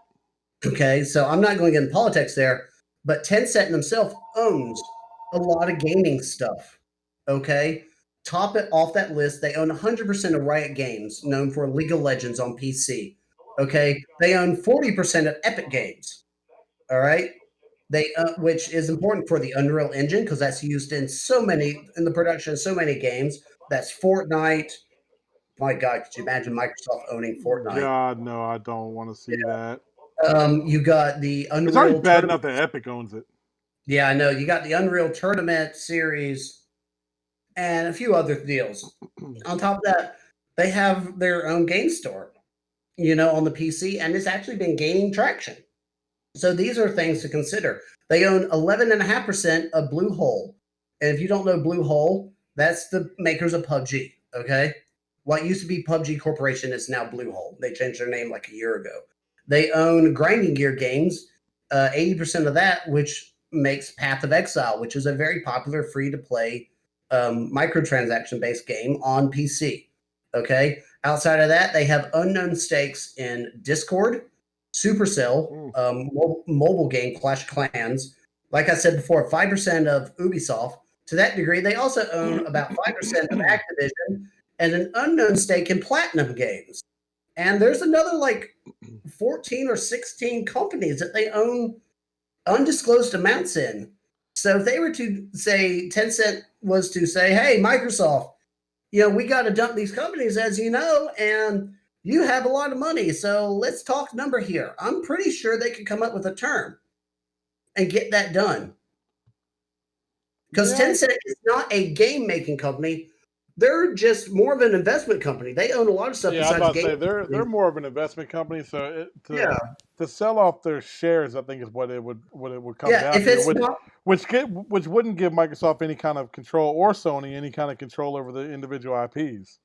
Okay, so I'm not going to get into politics there, but Tencent themselves owns a lot of gaming stuff. Okay, top it off that list. They own 100% of Riot Games, known for League of Legends on PC. Okay, they own 40% of Epic Games. All right, which is important for the Unreal Engine because that's used in in the production of so many games. That's Fortnite. My God, could you imagine Microsoft owning Fortnite? God no, I don't want to see that. You got the It's already Unreal bad Tournament. enough that Epic owns it. Yeah, I know. You got the Unreal Tournament series and a few other deals. On top of that, they have their own game store, you know, on the PC, and it's actually been gaining traction. So these are things to consider. They own 11.5% of Bluehole. And if you don't know Bluehole, that's the makers of PUBG, okay? What used to be PUBG Corporation is now Bluehole. They changed their name like a year ago. They own Grinding Gear Games, 80% of that, which makes Path of Exile, which is a very popular free to play microtransaction based game on PC. Okay. Outside of that, they have unknown stakes in Discord, Supercell, mobile game Clash Clans. Like I said before, 5% of Ubisoft. To that degree, they also own about 5% of Activision and an unknown stake in Platinum Games. And there's another like 14 or 16 companies that they own undisclosed amounts in. So if they were to say, Tencent was to say, hey, Microsoft, you know, we got to dump these companies, as you know, and you have a lot of money. So let's talk number here. I'm pretty sure they could come up with a term and get that done. Because Yeah, Tencent is not a game making company. They're just more of an investment company. They own a lot of stuff yeah. I was besides about to games. say they're more of an investment company, so Yeah. to sell off their shares, I think is what it would come Yeah. down If to, it's not, which wouldn't give Microsoft any kind of control or Sony any kind of control over the individual IPs.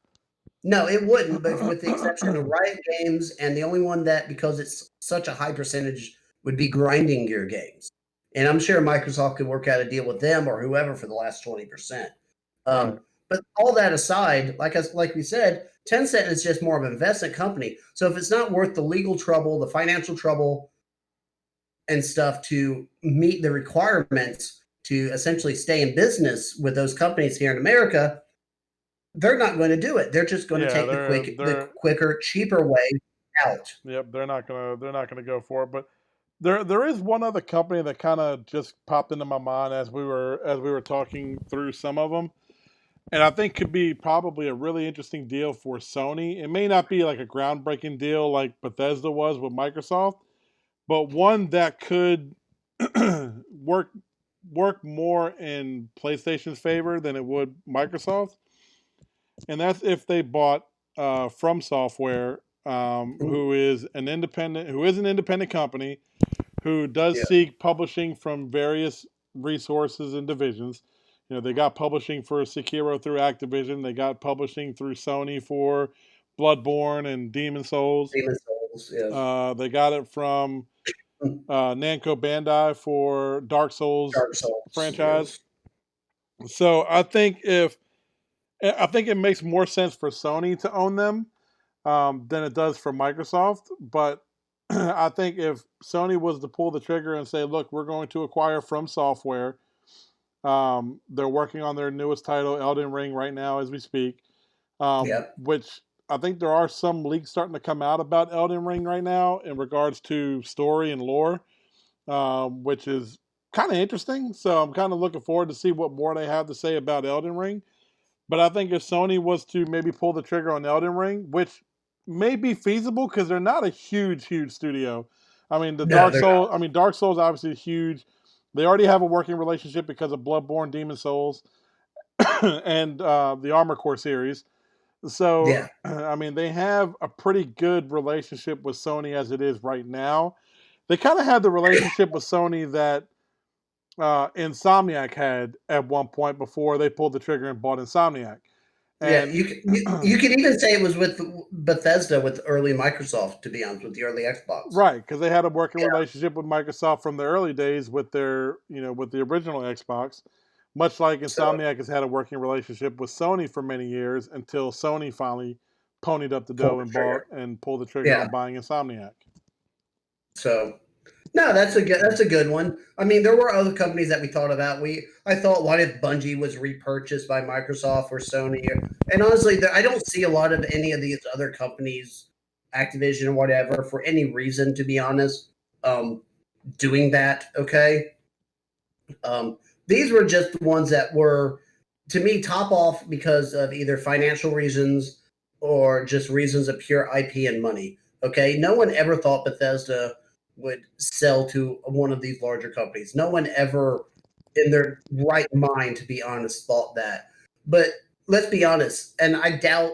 no, it wouldn't, but with the exception of Riot Games, and the only one that, because it's such a high percentage, would be Grinding Gear Games. And I'm sure Microsoft could work out a deal with them or whoever for the last 20%. Right. But all that aside, like we said, Tencent is just more of an investment company. So if it's not worth the legal trouble, the financial trouble, and stuff to meet the requirements to essentially stay in business with those companies here in America, they're not going to do it. They're just going to Yeah, take the quicker, cheaper way out. yep, they're not gonna go for it. But there is one other company that kind of just popped into my mind as we were talking through some of them, and I think could be probably a really interesting deal for Sony. It may not be like a groundbreaking deal like Bethesda was with Microsoft, but one that could work work more in PlayStation's favor than it would Microsoft, and that's if they bought From Software, who is an independent company who does Yeah, seek publishing from various resources and divisions. You know, they got publishing for Sekiro through Activision. They got publishing through Sony for Bloodborne and Demon Souls. Demon Souls. Yeah, They got it from Namco Bandai for Dark Souls Dark Souls. franchise. Yes. So I think it makes more sense for Sony to own them than it does for Microsoft. But I think if Sony was to pull the trigger and say, "Look, we're going to acquire From Software," they're working on their newest title, Elden Ring, right now as we speak. Yep. Which I think there are some leaks starting to come out about Elden Ring right now in regards to story and lore, which is kind of interesting. So I'm kind of looking forward to see what more they have to say about Elden Ring. But I think if Sony was to maybe pull the trigger on Elden Ring, which may be feasible because they're not a huge studio. I mean, No, they're not. Dark Souls obviously is huge. They already have a working relationship because of Bloodborne, Demon Souls, and the Armor Core series. So, Yeah, I mean, they have a pretty good relationship with Sony as it is right now. They kind of had the relationship with Sony that Insomniac had at one point before they pulled the trigger and bought Insomniac. yeah. And You could even say it was with Bethesda with early Microsoft. To be honest, with the early Xbox. right, because they had a working Yeah. relationship with Microsoft from the early days with their, with the original Xbox, much like So Insomniac has had a working relationship with Sony for many years until Sony finally ponied up the pull dough the and trigger. pulled the trigger Yeah. on buying Insomniac. So no, that's a good one. I mean, there were other companies that we thought about. I thought, what if Bungie was repurchased by Microsoft or Sony? And honestly, I don't see a lot of any of these other companies, Activision or whatever, for any reason. To be honest, doing that. Okay, these were just the ones that were, to me, top off because of either financial reasons or just reasons of pure IP and money. Okay, no one ever thought Bethesda would sell to one of these larger companies. No one ever, in their right mind, to be honest, thought that. But let's be honest, and I doubt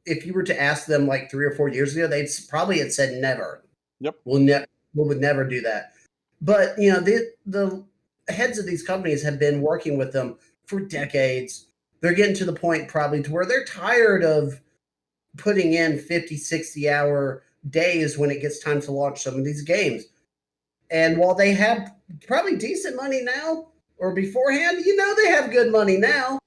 if you were to ask them like 3 or 4 years ago, they'd probably had said never. Yep. We would never do that. But the heads of these companies have been working with them for decades. They're getting to the point probably to where they're tired of putting in 50, 60-hour days when it gets time to launch some of these games. And while they have probably decent money now or beforehand, they have good money now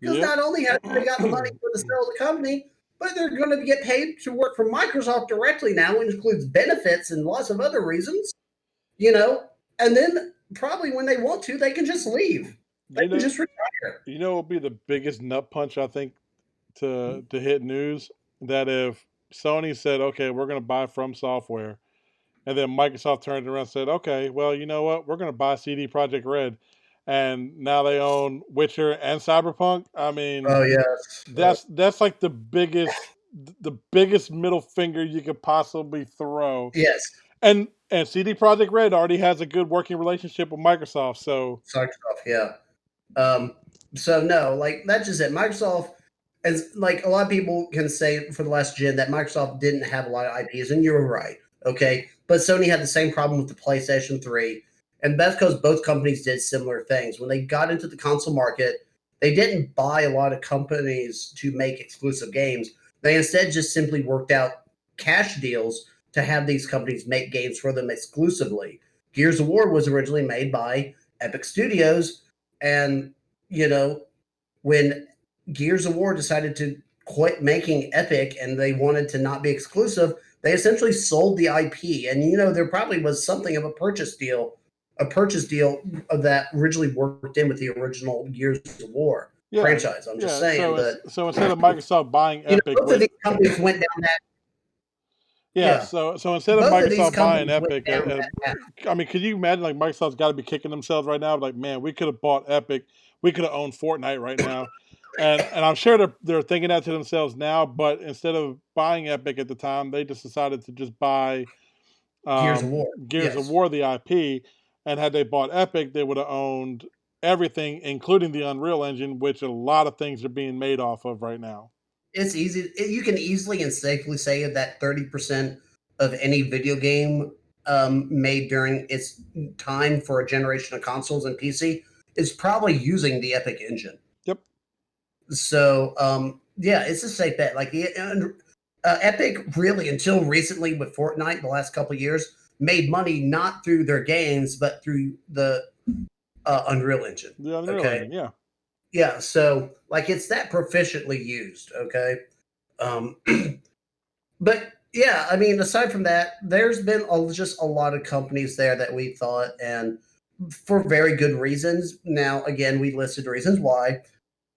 because Yep. not only have they got the money for the sale of the company, but they're going to get paid to work for Microsoft directly now, which includes benefits and lots of other reasons, and then probably when they want to, they can just leave. They can just retire. It'll be the biggest nut punch I think to hit news that if Sony said, "Okay, we're going to buy From Software," and then Microsoft turned around and said, "Okay, well, you know what? We're going to buy CD Projekt Red," and now they own Witcher and Cyberpunk. I mean, Oh yes, that's like the biggest middle finger you could possibly throw. yes. And CD Projekt Red already has a good working relationship with Microsoft, so Microsoft, yeah. So no, like that's just it. Microsoft, as like a lot of people can say for the last gen that Microsoft didn't have a lot of IPs, and you're right. Okay, but Sony had the same problem with the PlayStation 3, and that's because both companies did similar things. When they got into the console market, they didn't buy a lot of companies to make exclusive games. They instead just simply worked out cash deals to have these companies make games for them exclusively. Gears of War was originally made by Epic Studios, and when Gears of War decided to quit making Epic and they wanted to not be exclusive, they essentially sold the IP. And there probably was something of a purchase deal that originally worked in with the original Gears of War. Yeah, franchise. I'm just yeah. saying, but So instead of Microsoft buying Epic, both of these companies went down that. yeah. Yeah, So instead of both of these Microsoft buying companies went Epic, down that path. I mean, could you imagine like Microsoft's got to be kicking themselves right now? Like, man, we could have bought Epic, we could have owned Fortnite right now, and I'm sure they're thinking that to themselves now. But instead of buying Epic at the time, they just decided to just buy Gears of War. Gears of Yes, War, the IP, and had they bought Epic, they would have owned everything, including the Unreal Engine, which a lot of things are being made off of right now. it's easy. You can easily and safely say that 30% of any video game made during its time for a generation of consoles and PC is probably using the Epic engine. Yep. So yeah, it's a safe bet. Like Epic really, until recently with Fortnite, the last couple of years, made money not through their games but through the Unreal Engine. The Unreal Okay, Engine, yeah. yeah. So like it's that proficiently used. Okay, um, but yeah, I mean, aside from that, there's been just a lot of companies there that we thought, and for very good reasons. Now, again, we listed reasons why.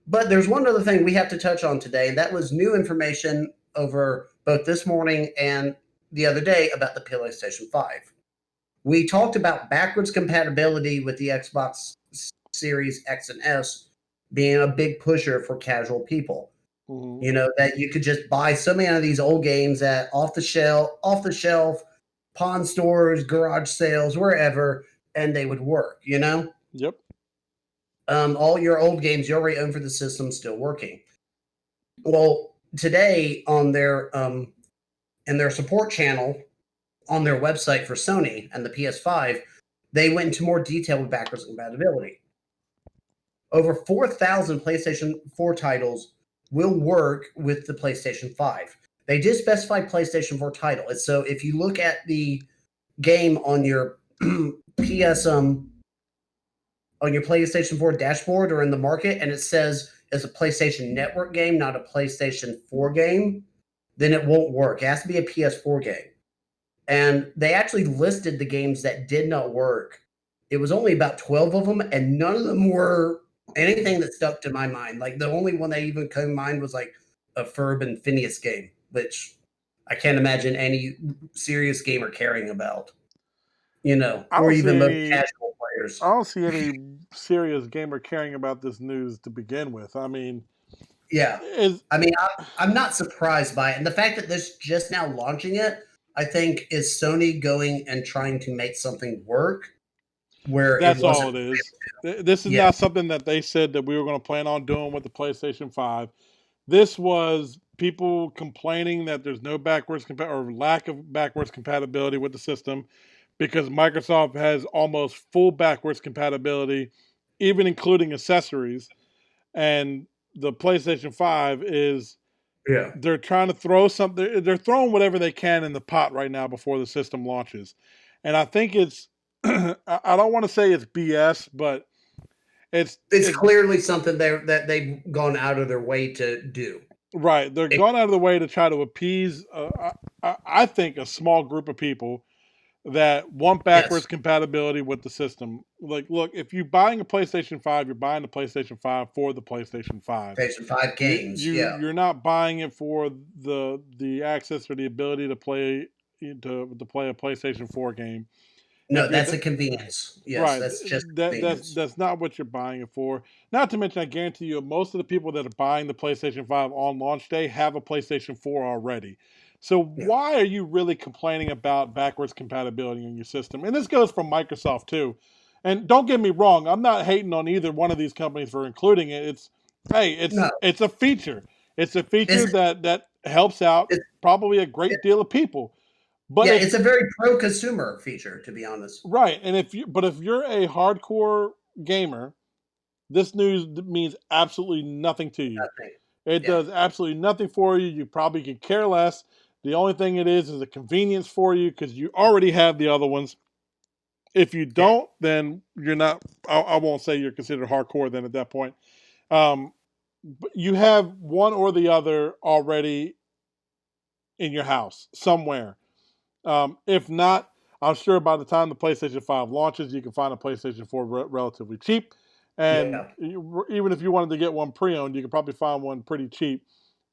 But there's one other thing we have to touch on today, and that was new information over both this morning and the other day about the PlayStation 5. We talked about backwards compatibility with the Xbox Series X and S being a big pusher for casual people. Mm-hmm. You know, that you could just buy so many of these old games at off the shelf, pawn stores, garage sales, wherever, and they would work, you know? Yep. All your old games you already own for the system still working. Well, today on their in their support channel on their website for Sony and the PS5, they went into more detail with backwards compatibility. Over 4,000 PlayStation 4 titles will work with the PlayStation 5. They did specify PlayStation 4 title. And so if you look at the game on your PS on your PlayStation 4 dashboard or in the market and it says it's a PlayStation Network game, not a PlayStation 4 game, then it won't work. It has to be a PS4 game. And they actually listed the games that did not work. It was only about 12 of them, and none of them were anything that stuck to my mind. Like the only one that even came to mind was like a Ferb and Phineas game, which I can't imagine any serious gamer caring about, you know, I or don't see even most any. casual players. I don't see any serious gamer caring about this news to begin with. I mean, Yeah. is I mean, I'm not surprised by it. And the fact that this just now launching it, I think, is Sony going and trying to make something work where it that's all wasn't. it is. This is Yeah. not something that they said that we were going to plan on doing with the PlayStation 5. This was people complaining that there's no or lack of backwards compatibility with the system because Microsoft has almost full backwards compatibility, even including accessories. And the PlayStation 5 is Yeah. they're trying to throw something, they're throwing whatever they can in the pot right now before the system launches. And I think it's, I don't want to say it's BS, but It's it's clearly something that they've gone out of their way to do. right. They're It, going out of the way to try to appease, I think, a small group of people that want backwards yes. compatibility with the system. Like, look, if you're buying a PlayStation 5, you're buying the PlayStation 5 for the PlayStation 5. PlayStation 5 games. Yeah. You're not buying it for the access or the ability to play to play a PlayStation 4 game. No, If you're that's a convenience. Yes, right, that's just convenience. that's not what you're buying it for. Not to mention, I guarantee you, most of the people that are buying the PlayStation 5 on launch day have a PlayStation 4 already. So Yeah. why are you really complaining about backwards compatibility in your system? And this goes from Microsoft too. And don't get me wrong, I'm not hating on either one of these companies for including it. It's hey, No, it's a feature. It's a feature it's, that helps out it's probably a it, great deal of people. But yeah, if it's a very pro consumer feature, to be honest. right, and if you're a hardcore gamer, this news means absolutely nothing to you. Nothing. It Yeah. does absolutely nothing for you. You probably could care less. The only thing it is a convenience for you because you already have the other ones. If you Yeah. don't, then you're not. I won't say you're considered hardcore then at that point. Um, but you have one or the other already in your house somewhere. If not, I'm sure by the time the PlayStation 5 launches, you can find a PlayStation 4 relatively cheap. And Yeah. even if you wanted to get one pre-owned, you could probably find one pretty cheap,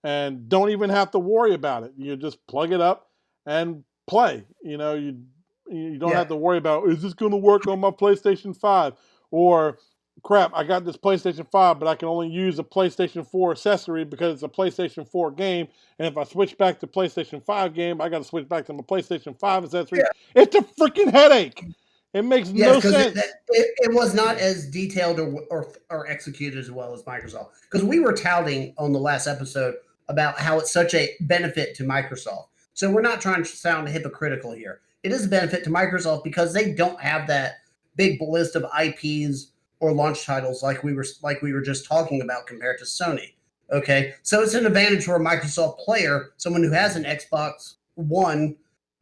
and don't even have to worry about it. You just plug it up and play. You don't have Yeah. to worry about, is this going to work on my PlayStation 5, or crap, I got this PlayStation 5 but I can only use a PlayStation 4 accessory because it's a PlayStation 4 game, and if I switch back to PlayStation 5 game, I got to switch back to my PlayStation 5 accessories. Yeah. It's a freaking headache. It makes Yes, no because sense. it was not as detailed or executed as well as Microsoft. Because we were touting on the last episode about how it's such a benefit to Microsoft. So we're not trying to sound hypocritical here. It is a benefit to Microsoft because they don't have that big list of IPs or launch titles like we were just talking about compared to Sony. Okay, so it's an advantage for a Microsoft player, someone who has an Xbox One,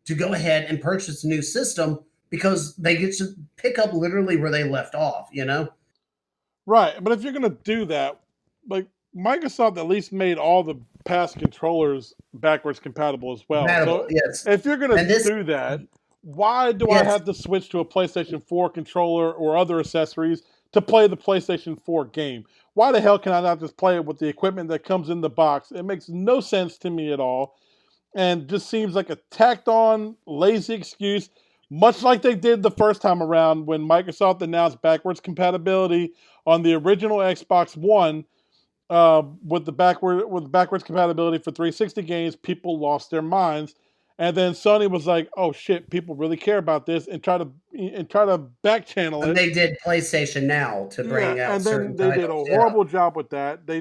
to go ahead and purchase a new system because they get to pick up literally where they left off, you know? Right, but if you're gonna do that, like, Microsoft at least made all the past controllers backwards compatible as well. Compatible, So yes. if you're gonna And this, do that, why do I yes, have to switch to a PlayStation 4 controller or other accessories to play the PlayStation 4 game? Why the hell can I not just play it with the equipment that comes in the box? It makes no sense to me at all, and just seems like a tacked on, lazy excuse, much like they did the first time around when Microsoft announced backwards compatibility on the original Xbox One. With backwards compatibility for 360 games, people lost their minds, and then Sony was like, "Oh shit, people really care about this," and try to back channel and it. they did PlayStation Now to Yeah, bring out and then certain they did a titles. Yeah. horrible job with that. They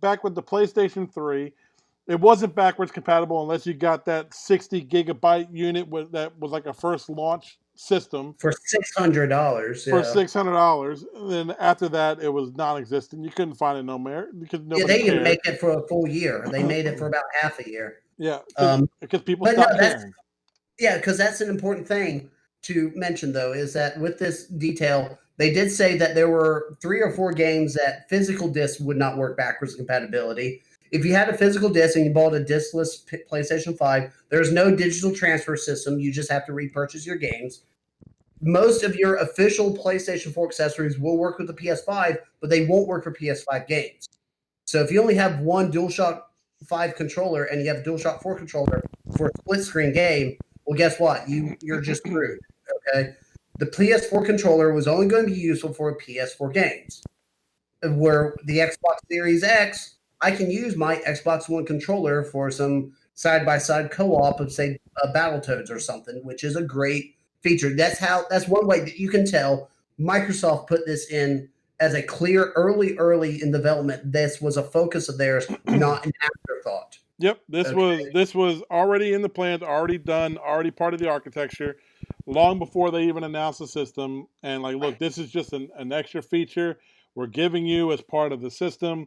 back with the PlayStation 3. It wasn't backwards compatible unless you got that 60 gigabyte unit that was like a first launch system For $600. for Yeah. $600. And then after that, it was non-existent. You couldn't find it no more because Yeah, nobody they didn't cared. make it for a full year. They made it for about half a year. Yeah, Um, because people but no, stopped that's caring. yeah, because that's an important thing to mention, though, is that with this detail, they did say that there were 3 or 4 games that physical discs would not work backwards compatibility. If you had a physical disc and you bought a discless PlayStation 5, there's no digital transfer system. You just have to repurchase your games. Most of your official PlayStation 4 accessories will work with the PS5, but they won't work for PS5 games. So if you only have one DualShock 5 controller and you have a DualShock 4 controller for a split screen game, well, guess what? You're just screwed. Okay. The PS4 controller was only going to be useful for PS4 games. Where the Xbox Series X, I can use my Xbox One controller for some side by side co op of, say, Battletoads or something, which is a great feature. That's one way that you can tell Microsoft put this in as a clear early in development. This was a focus of theirs, not an afterthought. Yep, this Okay. was this was already in the plans, already done, already part of the architecture, long before they even announced the system. And like, look, this is just an extra feature we're giving you as part of the system.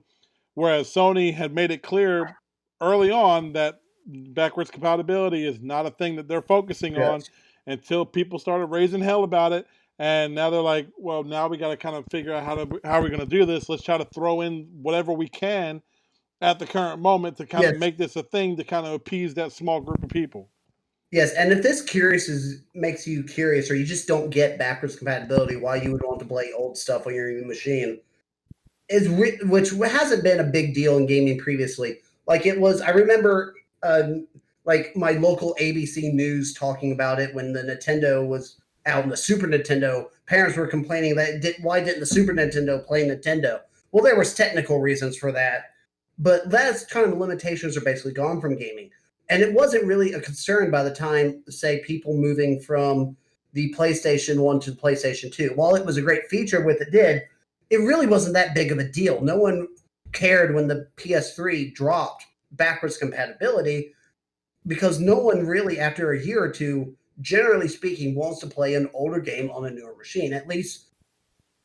Whereas Sony had made it clear early on that backwards compatibility is not a thing that they're focusing on Yes. until people started raising hell about it. And now they're like, well, now we got to kind of figure out how we're going to do this. Let's try to throw in whatever we can at the current moment to kind of Yes. make this a thing to kind of appease that small group of people. Yes, and if this makes you curious, or you just don't get backwards compatibility, why you would want to play old stuff on your new machine, which hasn't been a big deal in gaming previously. Like it was, I remember, like my local ABC News talking about it when the Nintendo was out, and the Super Nintendo. Parents were complaining why didn't the Super Nintendo play Nintendo? Well, there was technical reasons for that, but that's kind of the limitations are basically gone from gaming. And it wasn't really a concern by the time, say, people moving from the PlayStation 1 to the PlayStation 2. While it was a great feature with it did, it really wasn't that big of a deal. No one cared when the PS3 dropped backwards compatibility because no one really, after a year or two, generally speaking, wants to play an older game on a newer machine. At least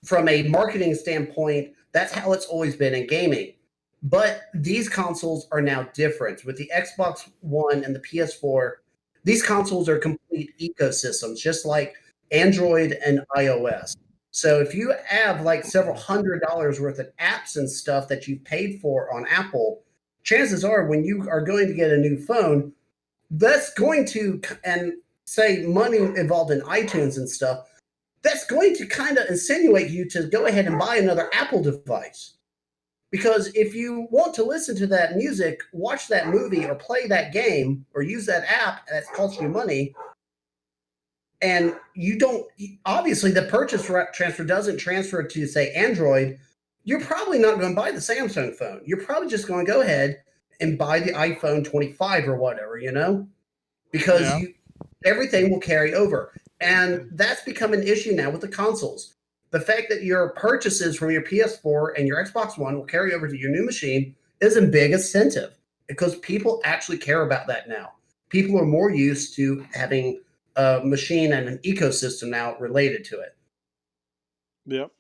from a marketing standpoint, that's how it's always been in gaming. But these consoles are now different. With the Xbox One and the PS4, these consoles are complete ecosystems, just like Android and iOS. So if you have like several $100s worth of apps and stuff that you've paid for on Apple, chances are when you are going to get a new phone, that's going to, and say money involved in iTunes and stuff, that's going to kind of insinuate you to go ahead and buy another Apple device. Because if you want to listen to that music, watch that movie, or play that game, or use that app that's costing you money, and you don't, obviously the purchase transfer doesn't transfer to, say, Android, you're probably not going to buy the Samsung phone. You're probably just going to go ahead and buy the iPhone 25 or whatever, because everything will carry over. And that's become an issue now with the consoles. The fact that your purchases from your PS4 and your Xbox One will carry over to your new machine is a big incentive, because people actually care about that now. People are more used to having a machine and an ecosystem now related to it. Yep.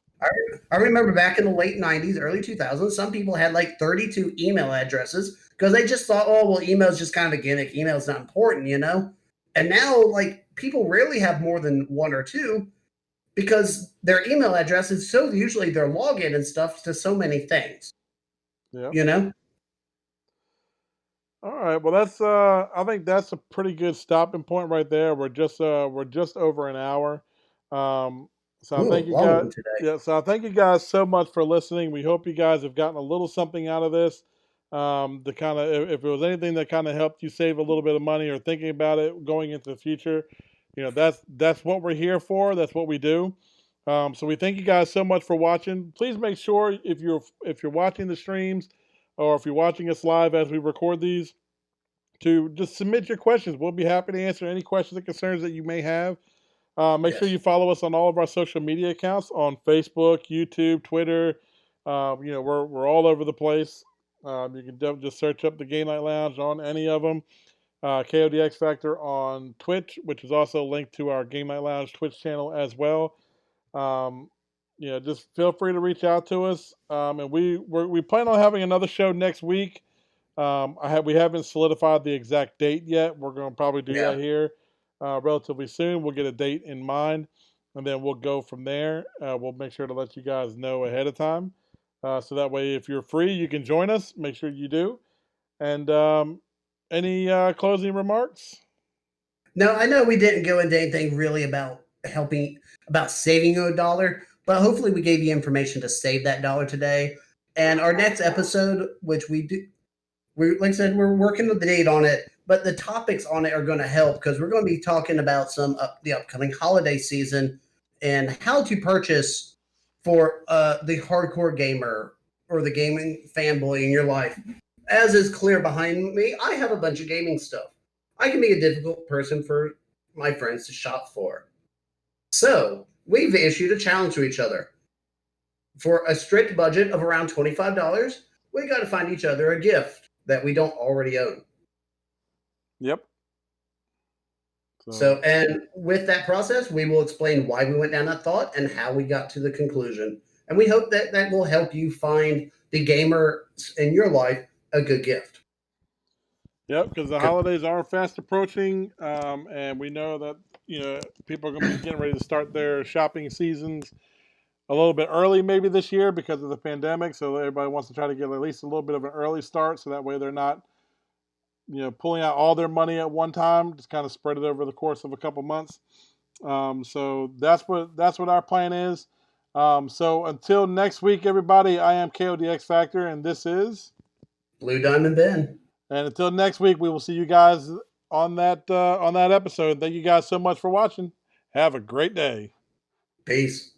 I remember back in the late 90s, early 2000s, some people had like 32 email addresses because they just thought, oh, well, email is just kind of a gimmick. Email is not important, And now, like, people rarely have more than one or two, because their email address is so usually their login and stuff to so many things. Yeah. All right. Well, that's I think that's a pretty good stopping point right there. We're just over an hour. So I Ooh, thank you long guys. one today. Yeah. So I thank you guys so much for listening. We hope you guys have gotten a little something out of this. To kind of, if it was anything that kind of helped you save a little bit of money or thinking about it going into the future, that's what we're here for. That's what we do. So we thank you guys so much for watching. Please make sure if you're watching the streams, or if you're watching us live as we record these, to just submit your questions. We'll be happy to answer any questions and concerns that you may have. Make sure Yes. you follow us on all of our social media accounts on Facebook, YouTube, Twitter. We're all over the place. You can just search up the Game Night Lounge on any of them. KODX Factor on Twitch, which is also linked to our Game Night Lounge Twitch channel as well. Just feel free to reach out to us. And we plan on having another show next week. We haven't solidified the exact date yet. We're going to probably do that here relatively soon. We'll get a date in mind, and then we'll go from there. We'll make sure to let you guys know ahead of time, so that way, if you're free, you can join us. Make sure you do. And any closing remarks? No, I know we didn't go into anything really about saving you a dollar, but hopefully we gave you information to save that dollar today. And our next episode, which like I said, we're working with the date on it, but the topics on it are going to help, because we're going to be talking about the upcoming holiday season and how to purchase for the hardcore gamer or the gaming fanboy in your life. As is clear behind me, I have a bunch of gaming stuff. I can be a difficult person for my friends to shop for. So we've issued a challenge to each other. For a strict budget of around $25, we got to find each other a gift that we don't already own. Yep. So, and with that process, we will explain why we went down that thought and how we got to the conclusion. And we hope that will help you find the gamer in your life a good gift. Yep, because the holidays are fast approaching, and we know that people are going to be getting ready to start their shopping seasons a little bit early, maybe this year because of the pandemic. So everybody wants to try to get at least a little bit of an early start, so that way they're not pulling out all their money at one time. Just kind of spread it over the course of a couple months. So that's what our plan is. So until next week, everybody, I am KODX Factor, and this is Blue Diamond Ben. And until next week, we will see you guys on that episode. Thank you guys so much for watching. Have a great day. Peace.